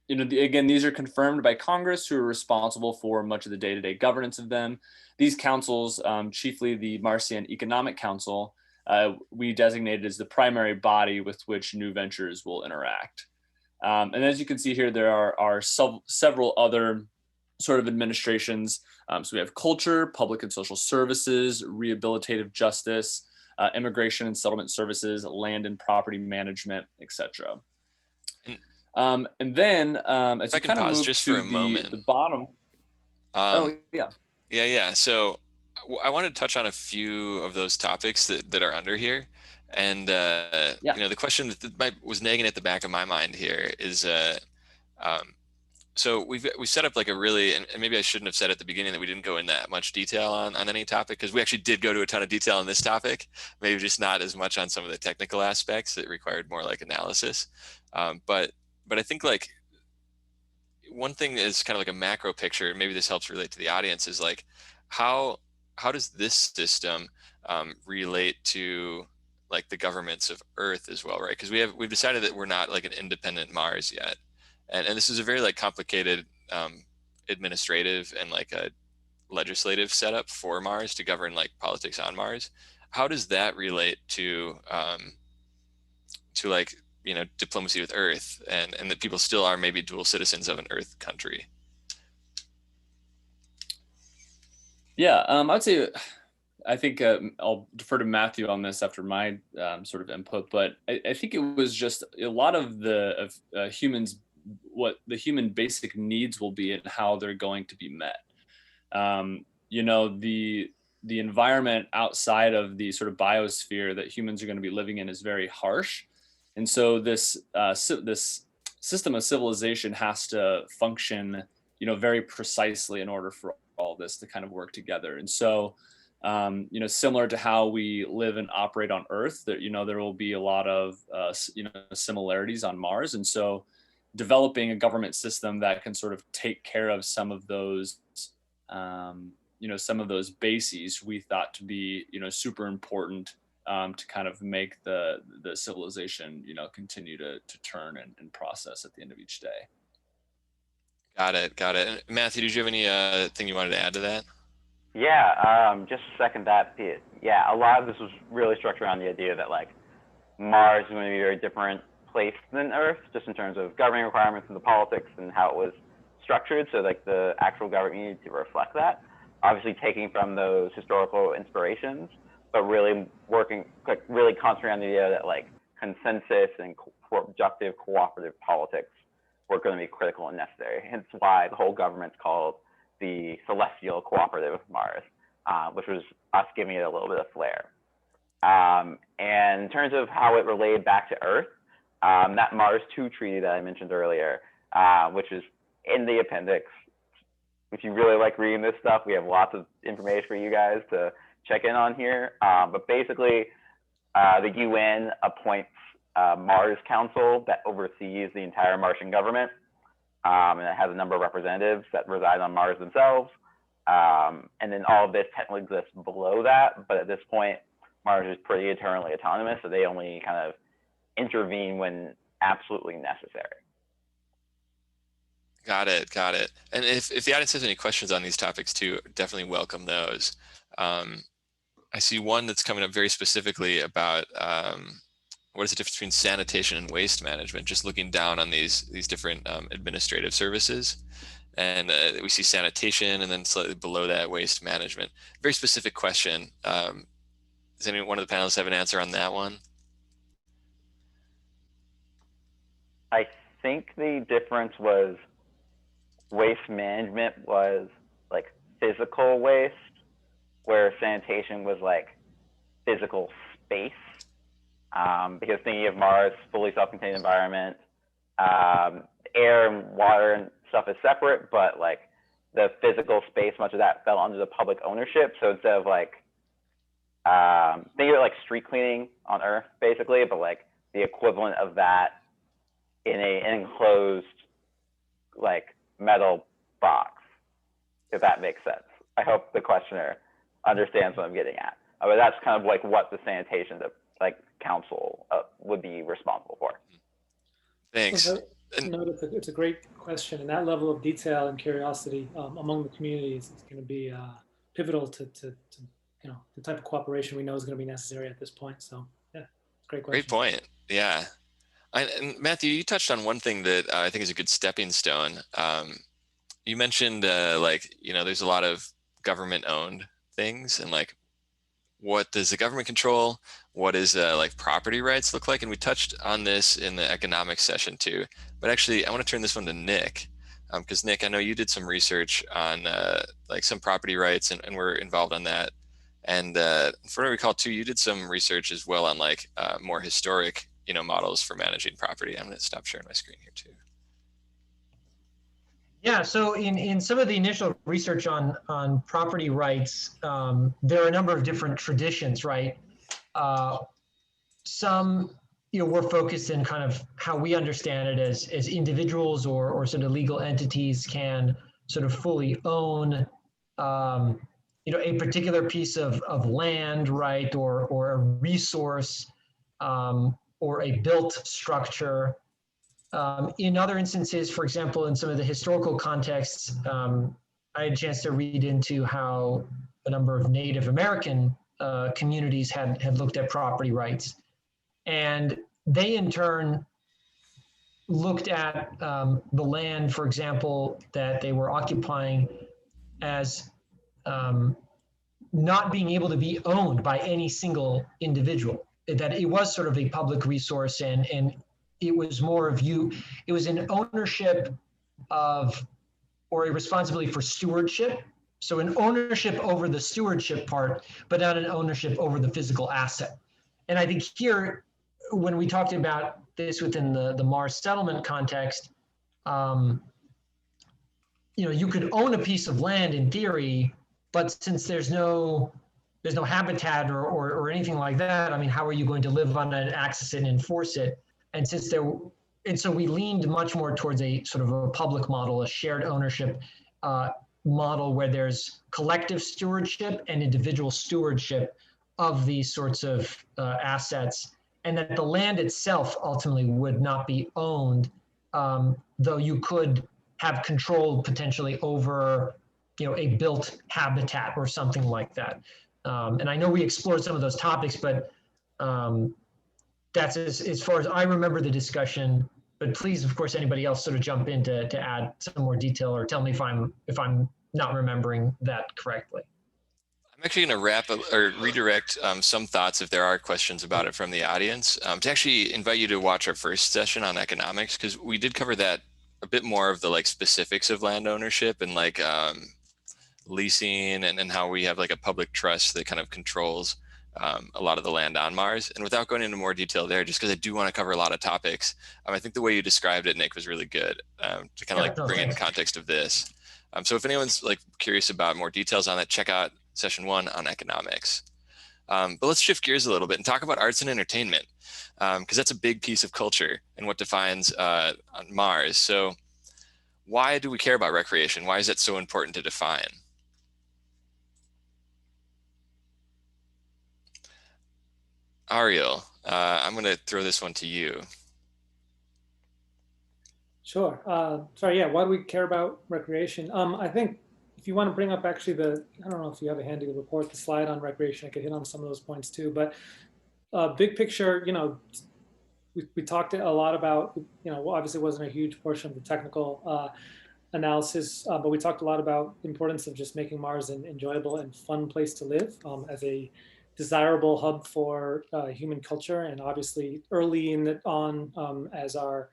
again, these are confirmed by Congress, who are responsible for much of the day-to-day governance of them. These councils, chiefly the Marciane Economic Council, we designated as the primary body with which new ventures will interact. And as you can see here, there are several other sort of administrations. So we have culture, public and social services, rehabilitative justice, immigration and settlement services, land and property management, etc. And then as you kind of move just to for a moment. the bottom. Oh, yeah. Yeah. So I wanted to touch on a few of those topics that are under here. And, the question that was nagging at the back of my mind here is, so we set up like a really, and maybe I shouldn't have said at the beginning that we didn't go in that much detail on any topic, because we actually did go to a ton of detail on this topic, maybe just not as much on some of the technical aspects that required more like analysis. But I think like one thing is kind of like a macro picture, maybe this helps relate to the audience, is like how does this system relate to like the governments of Earth as well, right? Because we've decided that we're not like an independent Mars yet. And this is a very like complicated administrative and like a legislative setup for Mars to govern like politics on Mars. How does that relate to like, diplomacy with Earth, and that people still are maybe dual citizens of an Earth country? Yeah, I'd say, I think I'll defer to Matthew on this after my sort of input, but I think it was just a lot of the humans, what the human basic needs will be and how they're going to be met. The environment outside of the sort of biosphere that humans are going to be living in is very harsh. And so this system of civilization has to function, very precisely in order for all this to kind of work together. And so, similar to how we live and operate on Earth, there will be a lot of, similarities on Mars. And so developing a government system that can sort of take care of some of those, some of those bases we thought to be, super important to kind of make the civilization, continue to turn and process at the end of each day. Got it. And Matthew, did you have any thing you wanted to add to that? Yeah, just to second that. Yeah, a lot of this was really structured around the idea that like Mars is going to be a very different place than Earth, just in terms of governing requirements and the politics and how it was structured. So like the actual government needed to reflect that. Obviously taking from those historical inspirations, but really working, like really concentrating on the idea that like consensus and productive cooperative politics were going to be critical and necessary. Hence why the whole government's called the Celestial Cooperative of Mars, which was us giving it a little bit of flair. And in terms of how it relayed back to Earth, that Mars 2 treaty that I mentioned earlier, which is in the appendix. If you really like reading this stuff, we have lots of information for you guys to check in on here. But basically, the UN appoints a Mars Council that oversees the entire Martian government. And it has a number of representatives that reside on Mars themselves. And then all of this technically exists below that. But at this point, Mars is pretty eternally autonomous. So they only kind of intervene when absolutely necessary. Got it. And if the audience has any questions on these topics too, definitely welcome those. I see one that's coming up very specifically about what is the difference between sanitation and waste management, just looking down on these different administrative services. And we see sanitation and then slightly below that waste management. Very specific question. Does any one of the panelists have an answer on that one? I think the difference was waste management was like physical waste, where sanitation was like physical space. Because thinking of Mars, fully self-contained environment, air and water and stuff is separate, but like the physical space, much of that fell under the public ownership. So instead of like, think of it like street cleaning on Earth, basically, but like the equivalent of that in an enclosed like metal box, if that makes sense. I hope the questioner understands what I'm getting at. But that's kind of like what the sanitation like council would be responsible for. Thanks. No, it's a great question, and that level of detail and curiosity among the communities is going to be pivotal to the type of cooperation we know is going to be necessary at this point. So yeah, great Great question. point. Yeah. And Matthew, you touched on one thing that I think is a good stepping stone. You mentioned there's a lot of government owned things, and like, what does the government control? What is like property rights look like? And we touched on this in the economics session too. But actually, I want to turn this one to Nick, because Nick, I know you did some research on like some property rights, and we're involved on that. And from what I recall too, you did some research as well on like more historic, models for managing property. I'm going to stop sharing my screen here too. Yeah, so in some of the initial research on property rights, there are a number of different traditions, right? Some we're focused in kind of how we understand it as individuals or sort of legal entities can sort of fully own a particular piece of land, right, or a resource, or a built structure. In other instances, for example, in some of the historical contexts, I had a chance to read into how a number of Native American communities had looked at property rights. And they, in turn, looked at the land, for example, that they were occupying as not being able to be owned by any single individual, that it was sort of a public resource, and it was more of it was an ownership of, or a responsibility for stewardship. So an ownership over the stewardship part, but not an ownership over the physical asset. And I think here, when we talked about this within the Mars settlement context, you could own a piece of land in theory, but since there's no habitat or anything like that, I mean, how are you going to live on it, access it, and enforce it? And so we leaned much more towards a sort of a public model, a shared ownership model, where there's collective stewardship and individual stewardship of these sorts of assets, and that the land itself ultimately would not be owned, though you could have control potentially over, a built habitat or something like that. And I know we explored some of those topics, but that's as far as I remember the discussion. But please, of course, anybody else sort of jump in to add some more detail, or tell me if I'm not remembering that correctly. I'm actually going to wrap up or redirect some thoughts, if there are questions about it from the audience, to actually invite you to watch our first session on economics, because we did cover that a bit more of the like specifics of land ownership and like leasing, and how we have like a public trust that kind of controls a lot of the land on Mars. And without going into more detail there, just because I do want to cover a lot of topics, I think the way you described it, Nick, was really good to kind of like bring in the context of this. So if anyone's like curious about more details on that, check out session 1 on economics. But let's shift gears a little bit and talk about arts and entertainment, because that's a big piece of culture and what defines on Mars. So why do we care about recreation? Why is that so important to define? Ariel, I'm going to throw this one to you. Sure. Sorry, yeah, why do we care about recreation? I think if you want to bring up actually I don't know if you have a handy report, the slide on recreation, I could hit on some of those points too. But big picture, we talked a lot about, obviously wasn't a huge portion of the technical analysis, but we talked a lot about the importance of just making Mars an enjoyable and fun place to live as a desirable hub for human culture. And obviously early on, as our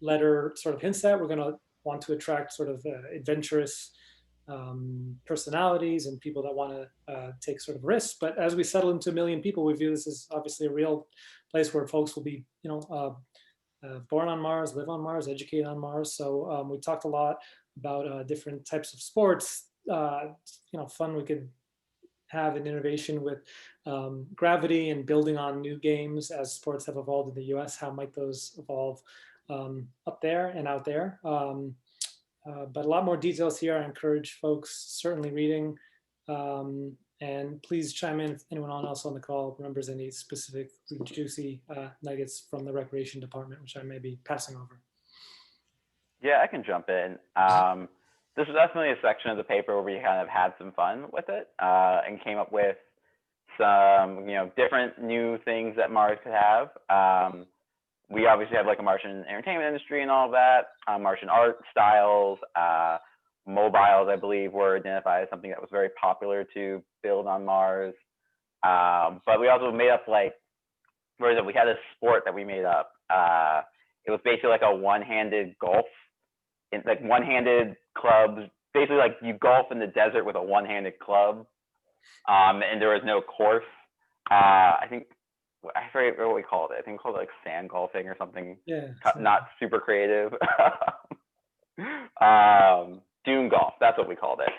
letter sort of hints at, we're going to want to attract sort of adventurous personalities and people that want to take sort of risks. But as we settle into 1 million people, we view this as obviously a real place where folks will be, born on Mars, live on Mars, educate on Mars. So we talked a lot about different types of sports, fun we could have an innovation with gravity and building on new games as sports have evolved in the US. How might those evolve up there and out there? But a lot more details here. I encourage folks certainly reading, and please chime in if anyone else on the call remembers any specific juicy nuggets from the recreation department, which I may be passing over. Yeah, I can jump in. This was definitely a section of the paper where we kind of had some fun with it and came up with some, different new things that Mars could have. We obviously have like a Martian entertainment industry and all of that, Martian art styles, mobiles, I believe, were identified as something that was very popular to build on Mars. But we also made up we had a sport that we made up. It was basically like a one-handed golf, like one-handed clubs. Basically, like you golf in the desert with a one-handed club, and there was no course. I forget what we called it. I think we called it like sand golfing or something. Yeah. Not super creative. Dune golf. That's what we called it.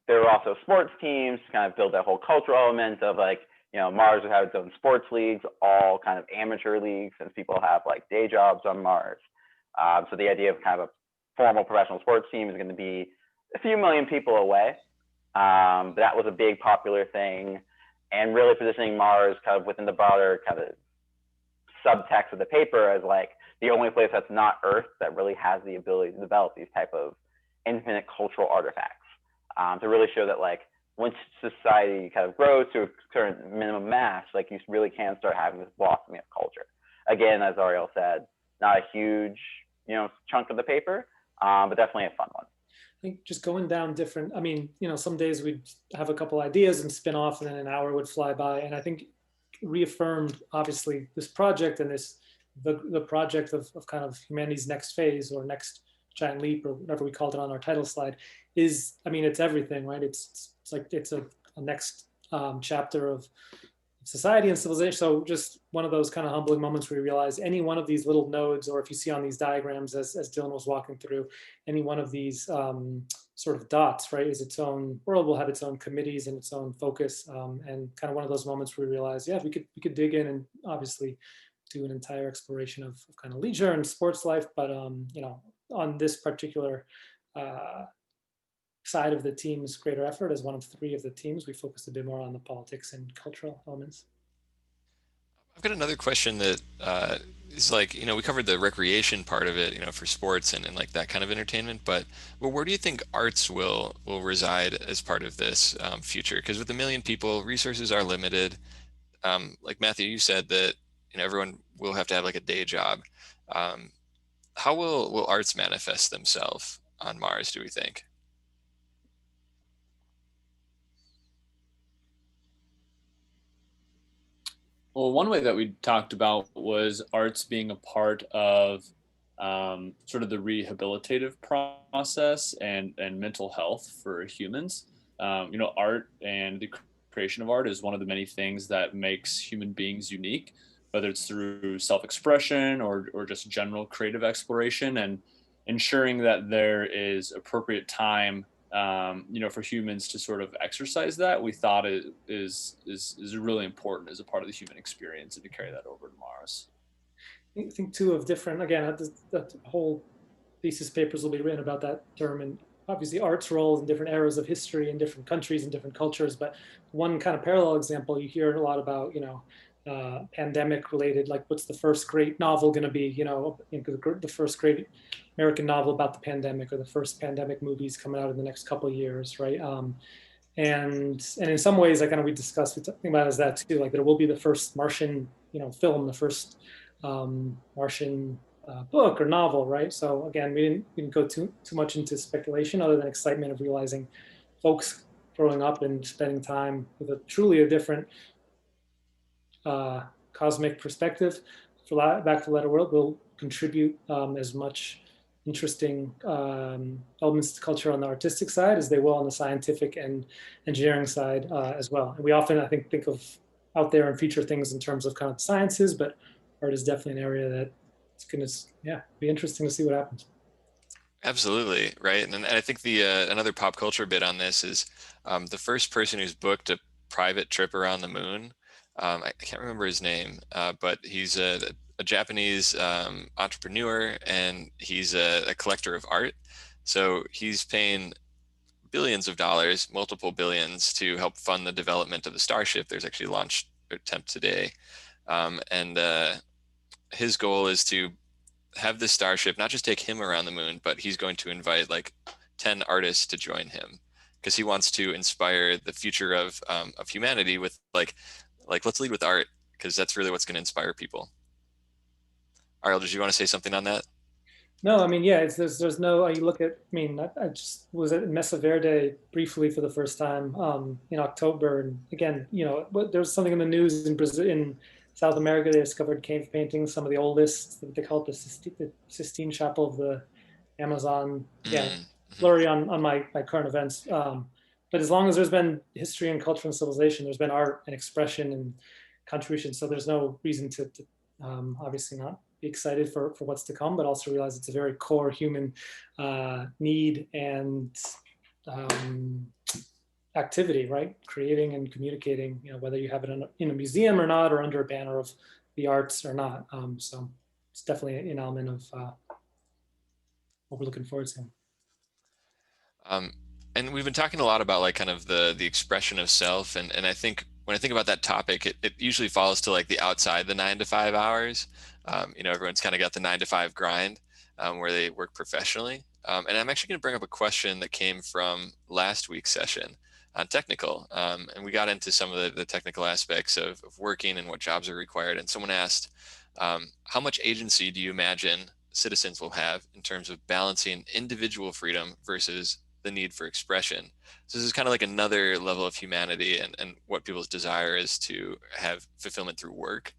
There were also sports teams to kind of build that whole cultural element of Mars would have its own sports leagues, all kind of amateur leagues, since people have like day jobs on Mars. So the idea of kind of a formal professional sports team is going to be a few million people away. But that was a big popular thing, and really positioning Mars kind of within the broader kind of subtext of the paper as like the only place that's not Earth that really has the ability to develop these type of infinite cultural artifacts. To really show that like once society kind of grows to a certain minimum mass, like you really can start having this blossoming of culture. Again, as Ariel said, not a huge, chunk of the paper, but definitely a fun one. I think just going down different, some days we'd have a couple ideas and spin off and then an hour would fly by. And I think reaffirmed, obviously, this project and the project of kind of humanity's next phase or next giant leap or whatever we called it on our title slide is, it's everything, right? It's a next chapter of society and civilization. So just one of those kind of humbling moments where you realize any one of these little nodes, or if you see on these diagrams as Dylan was walking through, any one of these sort of dots, right, is its own world, will have its own committees and its own focus, and kind of one of those moments where we realize, yeah, we could dig in and obviously do an entire exploration of kind of leisure and sports life, but on this particular side of the team's greater effort, as one of three of the teams, we focused a bit more on the politics and cultural elements. I've got another question that is like, we covered the recreation part of it, for sports and like that kind of entertainment, but where do you think arts will reside as part of this future? Because with 1 million people, resources are limited. Like Matthew, you said that everyone will have to have like a day job. How will arts manifest themselves on Mars, do we think? Well, one way that we talked about was arts being a part of sort of the rehabilitative process and mental health for humans. Art and the creation of art is one of the many things that makes human beings unique, whether it's through self-expression or just general creative exploration, and ensuring that there is appropriate time for humans to sort of exercise that, we thought is really important as a part of the human experience, and to carry that over to Mars. I think too of different, again, that whole thesis papers will be written about that term, and obviously art's role in different eras of history in different countries and different cultures. But one kind of parallel example you hear a lot about, pandemic related, like what's the first great novel going to be, the first great American novel about the pandemic, or the first pandemic movies coming out in the next couple of years, right? And in some ways, we think about it as that too, like there will be the first Martian, film, the first Martian book or novel, right? So again, we didn't go too much into speculation, other than excitement of realizing folks growing up and spending time with truly a different cosmic perspective for Back to the Letter World will contribute as much interesting elements to culture on the artistic side as they will on the scientific and engineering side as well. And we often, I think of out there and feature things in terms of kind of sciences, but art is definitely an area that it's going to be interesting to see what happens. Absolutely, right. And I think the another pop culture bit on this is the first person who's booked a private trip around the moon. I can't remember his name, but he's a Japanese entrepreneur, and he's a collector of art. So he's paying billions of dollars, multiple billions, to help fund the development of the Starship. There's actually a launch attempt today. And his goal is to have this starship not just take him around the moon, but he's going to invite like 10 artists to join him because he wants to inspire the future of humanity with like let's lead with art because that's really what's going to inspire people. Ariel, did you want to say something on that? No, I mean, yeah, there's no, you look at, I mean, I just was at Mesa Verde briefly for the first time in October. And again, there was something in the news in Brazil, in South America, they discovered cave paintings, some of the oldest, they call it the Sistine Chapel of the Amazon. Yeah, flurry on my current events. But as long as there's been history and culture and civilization, there's been art and expression and contribution. So there's no reason to obviously not be excited for what's to come, but also realize it's a very core human need and activity, right? Creating and communicating, whether you have it in a museum or not, or under a banner of the arts or not. So it's definitely an element of what we're looking forward to. And we've been talking a lot about like kind of the expression of self, and I think when I think about that topic, it usually falls to like the outside the 9 to 5 hours. Everyone's kind of got the 9 to 5 grind where they work professionally. And I'm actually going to bring up a question that came from last week's session on technical. And we got into some of the technical aspects of working and what jobs are required. And someone asked, how much agency do you imagine citizens will have in terms of balancing individual freedom versus the need for expression? So this is kind of like another level of humanity and what people's desire is to have fulfillment through work.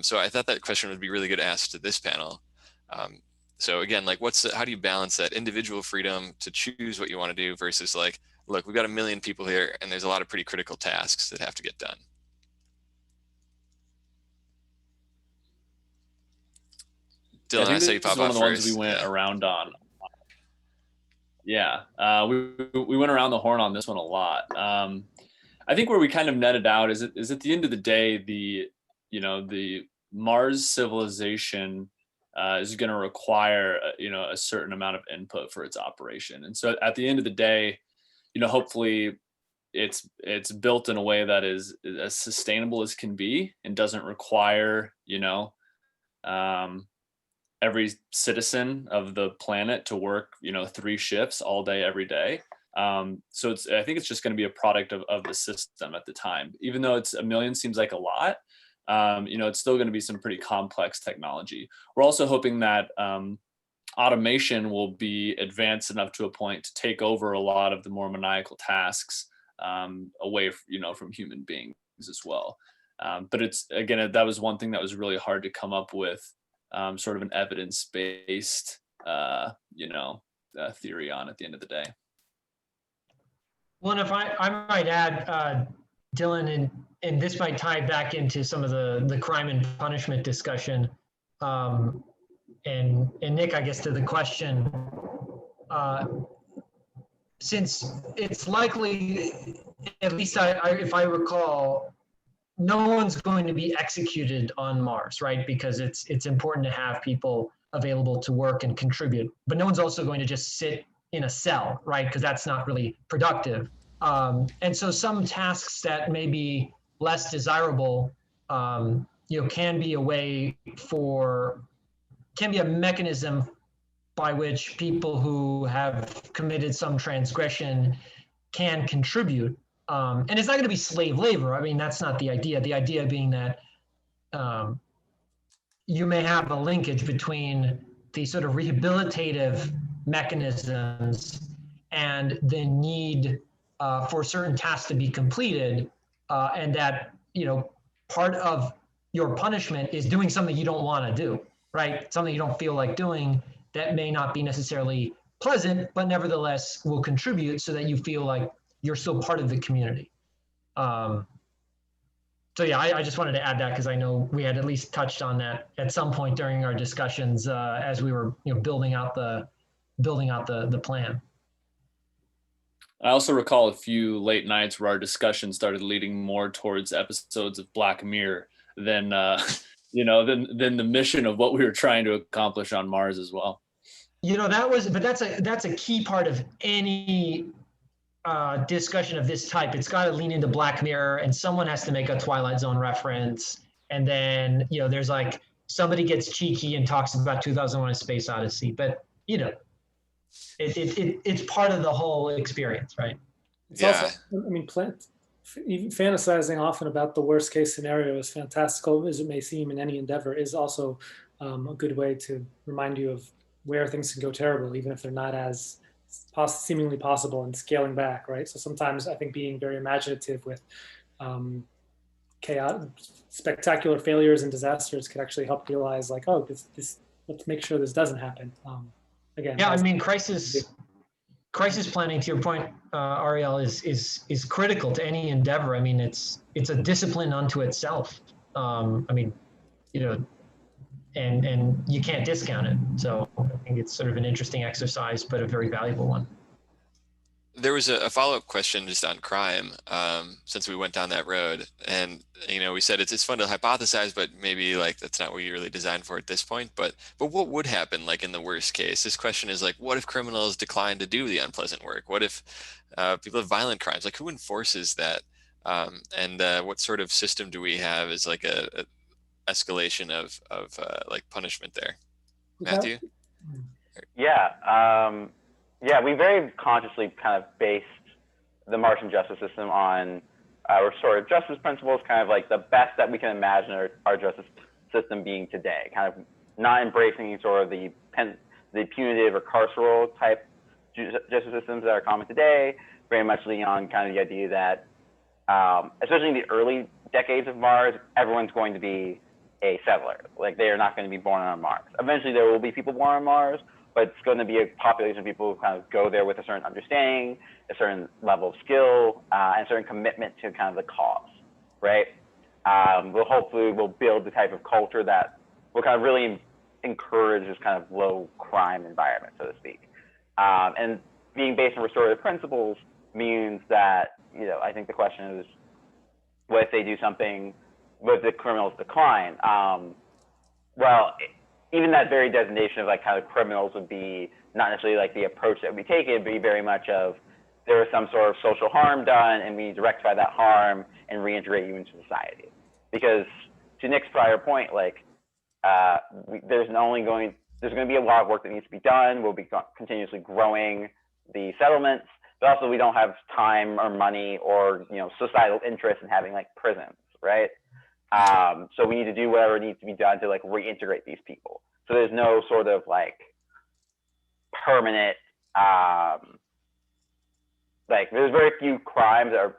So I thought that question would be really good to ask to this panel. So again, like how do you balance that individual freedom to choose what you want to do versus like, look, we've got 1 million people here and there's a lot of pretty critical tasks that have to get done. Dylan, I saw you pop one of the first. Ones we went around on. Yeah, we went around the horn on this one a lot. I think where we kind of netted out is at the end of the day, the Mars civilization is going to require a certain amount of input for its operation, and so at the end of the day, hopefully it's built in a way that is as sustainable as can be and doesn't require every citizen of the planet to work 3 shifts all day every day. So I think it's just going to be a product of the system at the time, even though it's 1 million seems like a lot. It's still going to be some pretty complex technology. We're also hoping that automation will be advanced enough to a point to take over a lot of the more maniacal tasks away from human beings as well. But it's, again, that was one thing that was really hard to come up with sort of an evidence-based theory on at the end of the day. Well, and if I might add, Dylan, and this might tie back into some of the crime and punishment discussion, and Nick, I guess, to the question, since it's likely, at least if I recall, no one's going to be executed on Mars, right? Because it's important to have people available to work and contribute, but no one's also going to just sit in a cell, right? Because that's not really productive. And so some tasks that may be less desirable, can be a mechanism by which people who have committed some transgression can contribute. And it's not going to be slave labor. I mean, that's not the idea. The idea being that you may have a linkage between the sort of rehabilitative mechanisms and the need for certain tasks to be completed, and that, part of your punishment is doing something you don't want to do, right? Something you don't feel like doing that may not be necessarily pleasant, but nevertheless will contribute so that you feel like you're still part of the community. So yeah, I just wanted to add that because I know we had at least touched on that at some point during our discussions as we were building out the plan. I also recall a few late nights where our discussion started leading more towards episodes of Black Mirror than than the mission of what we were trying to accomplish on Mars as well. That's a key part of any discussion of this type. It's got to lean into Black Mirror, and someone has to make a Twilight Zone reference, and then there's like somebody gets cheeky and talks about 2001: A Space Odyssey, but you know, it's part of the whole experience, right? It's also, I mean, even fantasizing often about the worst case scenario, as fantastical as it may seem in any endeavor, is also a good way to remind you of where things can go terrible, even if they're not as seemingly possible, and scaling back, right? So sometimes I think being very imaginative with chaos, spectacular failures and disasters can actually help realize, like, oh, this let's make sure this doesn't happen. Again, yeah, I mean, crisis planning, to your point, Ariel, is critical to any endeavor. I mean, it's a discipline unto itself. I mean, you know, and you can't discount it. So I think it's sort of an interesting exercise, but a very valuable one. There was a follow-up question just on crime, since we went down that road, and we said it's fun to hypothesize, but maybe like that's not what you really designed for at this point. But what would happen, like, in the worst case? This question is like, what if criminals decline to do the unpleasant work? What if people have violent crimes? Like, who enforces that? And what sort of system do we have as like a escalation of like punishment there? Matthew? Yeah. Yeah, we very consciously kind of based the Martian justice system on restorative justice principles, kind of like the best that we can imagine our justice system being today, kind of not embracing sort of the punitive or carceral type justice systems that are common today, very much leaning on kind of the idea that, especially in the early decades of Mars, everyone's going to be a settler. Like, they are not going to be born on Mars. Eventually, there will be people born on Mars, but it's going to be a population of people who kind of go there with a certain understanding, a certain level of skill, and a certain commitment to kind of the cause, right? We'll build the type of culture that will kind of really encourage this kind of low crime environment, so to speak. And being based on restorative principles means that, I think the question is, what if they do something, what if the criminals decline? Even that very designation of like kind of criminals would be not necessarily like the approach that we take. It'd be very much of, there was some sort of social harm done, and we need to rectify that harm and reintegrate you into society. Because to Nick's prior point, like there's going to be a lot of work that needs to be done. We'll be continuously growing the settlements, but also we don't have time or money or societal interest in having like prisons, right? So we need to do whatever needs to be done to like reintegrate these people. So there's no sort of like permanent, like there's very few crimes that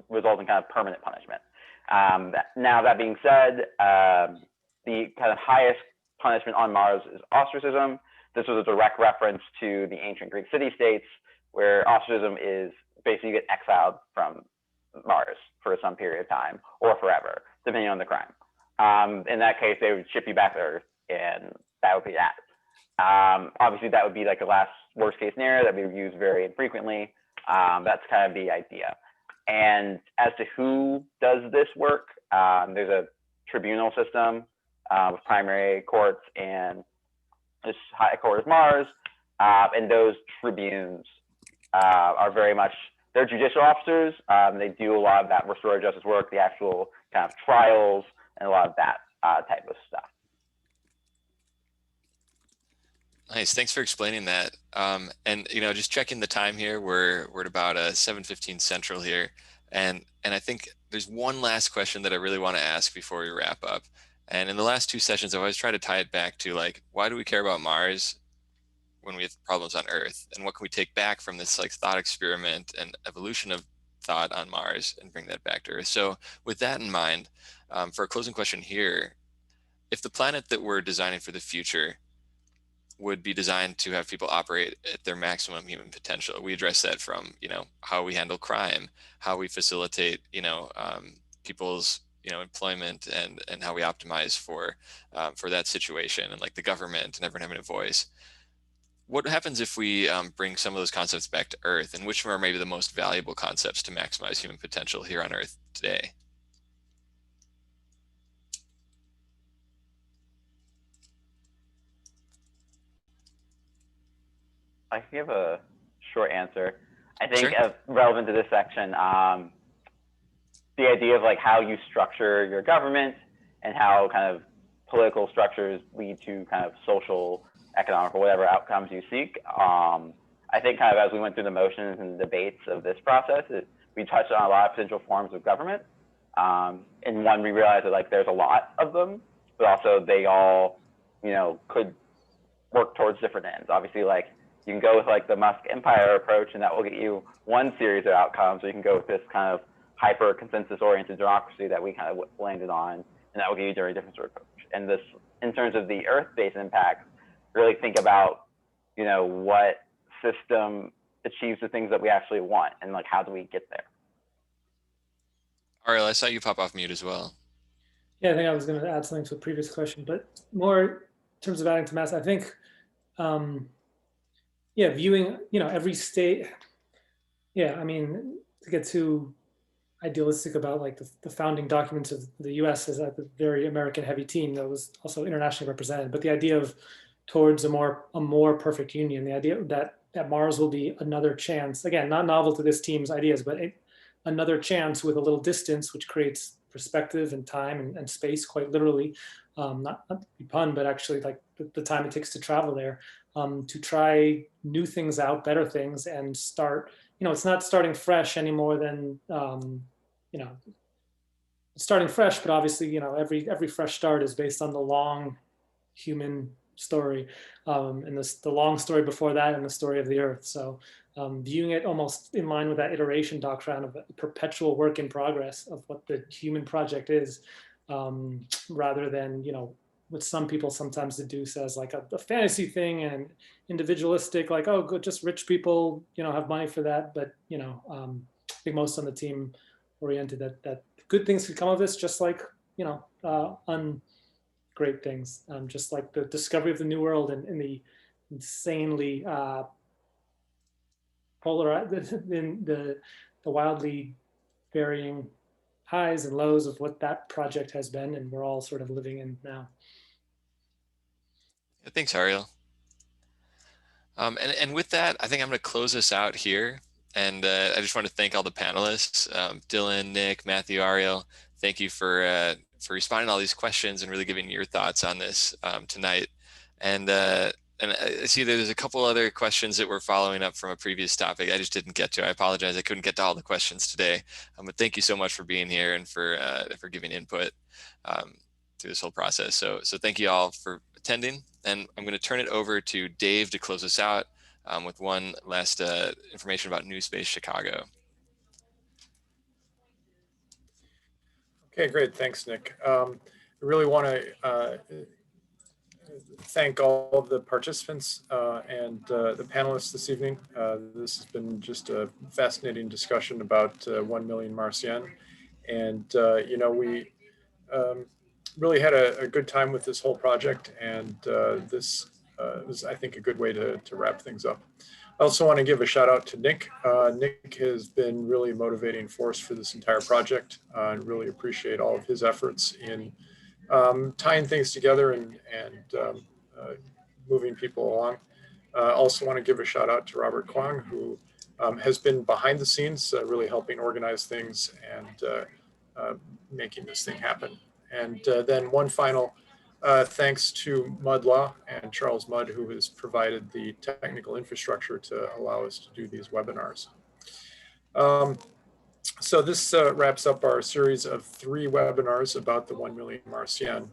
result in kind of permanent punishment. Now that being said, the kind of highest punishment on Mars is ostracism. This was a direct reference to the ancient Greek city-states, where ostracism is basically you get exiled from Mars for some period of time or forever, depending on the crime. In that case, they would ship you back to Earth, and that would be that. Obviously, that would be like a last worst case scenario that we would use very infrequently. That's kind of the idea. And as to who does this work, there's a tribunal system with primary courts and this high court of Mars. And those tribunes are very much, they're judicial officers. They do a lot of that restorative justice work, the actual kind of trials, and a lot of that type of stuff. Nice. Thanks for explaining that. And just checking the time here, we're at about 7:15 Central here, and I think there's one last question that I really want to ask before we wrap up. And in the last two sessions, I've always tried to tie it back to, like, why do we care about Mars when we have problems on Earth, and what can we take back from this like thought experiment and evolution of thought on Mars and bring that back to Earth? So with that in mind, for a closing question here, if the planet that we're designing for the future would be designed to have people operate at their maximum human potential, we address that from how we handle crime, how we facilitate people's employment, and how we optimize for that situation, and like the government and everyone having a voice. What happens if we bring some of those concepts back to Earth, and which are maybe the most valuable concepts to maximize human potential here on Earth today? I can give a short answer. I think Sure. Relevant to this section, the idea of like how you structure your government and how kind of political structures lead to kind of social, economic, or whatever outcomes you seek. I think kind of as we went through the motions and debates of this process, we touched on a lot of potential forms of government. And one, we realized that like there's a lot of them, but also they all, you know, could work towards different ends. Obviously, like you can go with like the Musk empire approach, and that will get you one series of outcomes, or you can go with this kind of hyper consensus oriented democracy that we kind of landed on, and that will give you a very different sort of approach. And this, in terms of the Earth-based impact, really think about, you know, what system achieves the things that we actually want, and like how do we get there. Ariel, I saw you pop off mute as well. Yeah, I think I was going to add something to a previous question, but more in terms of adding to mass, I think, yeah, viewing, you know, every state, yeah, I mean, to get too idealistic about like the founding documents of the US as a very American heavy team that was also internationally represented, but the idea of towards a more perfect union, the idea that Mars will be another chance, again, not novel to this team's ideas, but another chance with a little distance, which creates perspective and time and space, quite literally, not to be pun, but actually like the time it takes to travel there, to try new things out, better things, and start, you know, it's not starting fresh any more than, you know, starting fresh, but obviously, you know, every fresh start is based on the long human story, and the long story before that, and the story of the Earth. So viewing it almost in line with that iteration doctrine of a perpetual work in progress of what the human project is, rather than, you know, what some people sometimes deduce as like a fantasy thing and individualistic, like, oh, good, just rich people, you know, have money for that. But, you know, I think most on the team oriented that good things could come of this, just like, you know, great things, just like the discovery of the new world and the insanely polarized, in the wildly varying highs and lows of what that project has been, and we're all sort of living in now. Yeah, thanks, Ariel. And with that, I think I'm going to close us out here. And I just want to thank all the panelists, Dylan, Nick, Matthew, Ariel. Thank you for responding to all these questions and really giving your thoughts on this tonight. And I see there's a couple other questions that we're following up from a previous topic I just didn't get to. I apologize, I couldn't get to all the questions today. But thank you so much for being here and for giving input through this whole process. So thank you all for attending. And I'm going to turn it over to Dave to close us out with one last information about NewSpace Chicago. Okay, great. Thanks, Nick. I really want to thank all of the participants and the panelists this evening. This has been just a fascinating discussion about 1 million Marciane. And, you know, we really had a good time with this whole project. And this was, I think, a good way to wrap things up. I also want to give a shout out to Nick. Nick has been really a motivating force for this entire project. I really appreciate all of his efforts in tying things together and moving people along. Also want to give a shout out to Robert Kwong, who has been behind the scenes, really helping organize things and making this thing happen. And then one final thanks to Mudd Law and Charles Mudd, who has provided the technical infrastructure to allow us to do these webinars. So this wraps up our series of 3 webinars about the 1 million Marciane.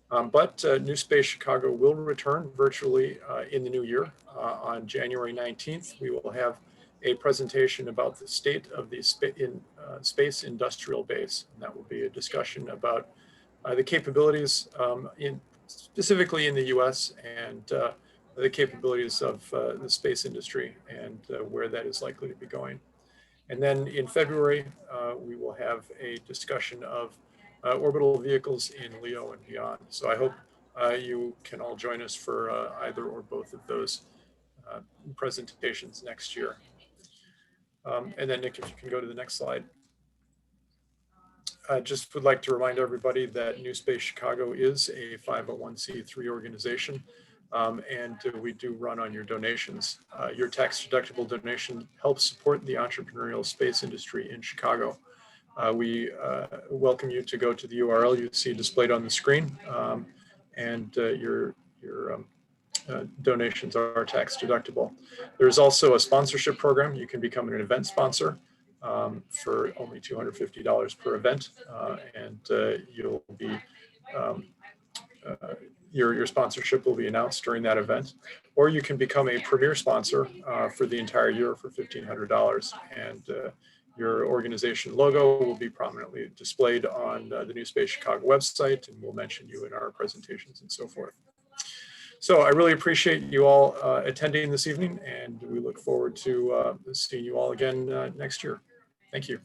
But NewSpace Chicago will return virtually in the new year. On January 19th, we will have a presentation about the state of the space industrial base. And that will be a discussion about the capabilities specifically in the US and the capabilities of the space industry and where that is likely to be going. And then in February, we will have a discussion of orbital vehicles in LEO and beyond. So I hope you can all join us for either or both of those presentations next year. And then Nick, if you can go to the next slide. I just would like to remind everybody that NewSpace Chicago is a 501c3 organization, and we do run on your donations. Your tax-deductible donation helps support the entrepreneurial space industry in Chicago. We welcome you to go to the URL you see displayed on the screen. and your donations are tax deductible. There's also a sponsorship program. You can become an event sponsor for only $250 per event, and you'll be your sponsorship will be announced during that event. Or you can become a premier sponsor for the entire year for $1,500, and your organization logo will be prominently displayed on the NewSpace Chicago website, and we'll mention you in our presentations and so forth. So I really appreciate you all attending this evening, and we look forward to seeing you all again next year. Thank you.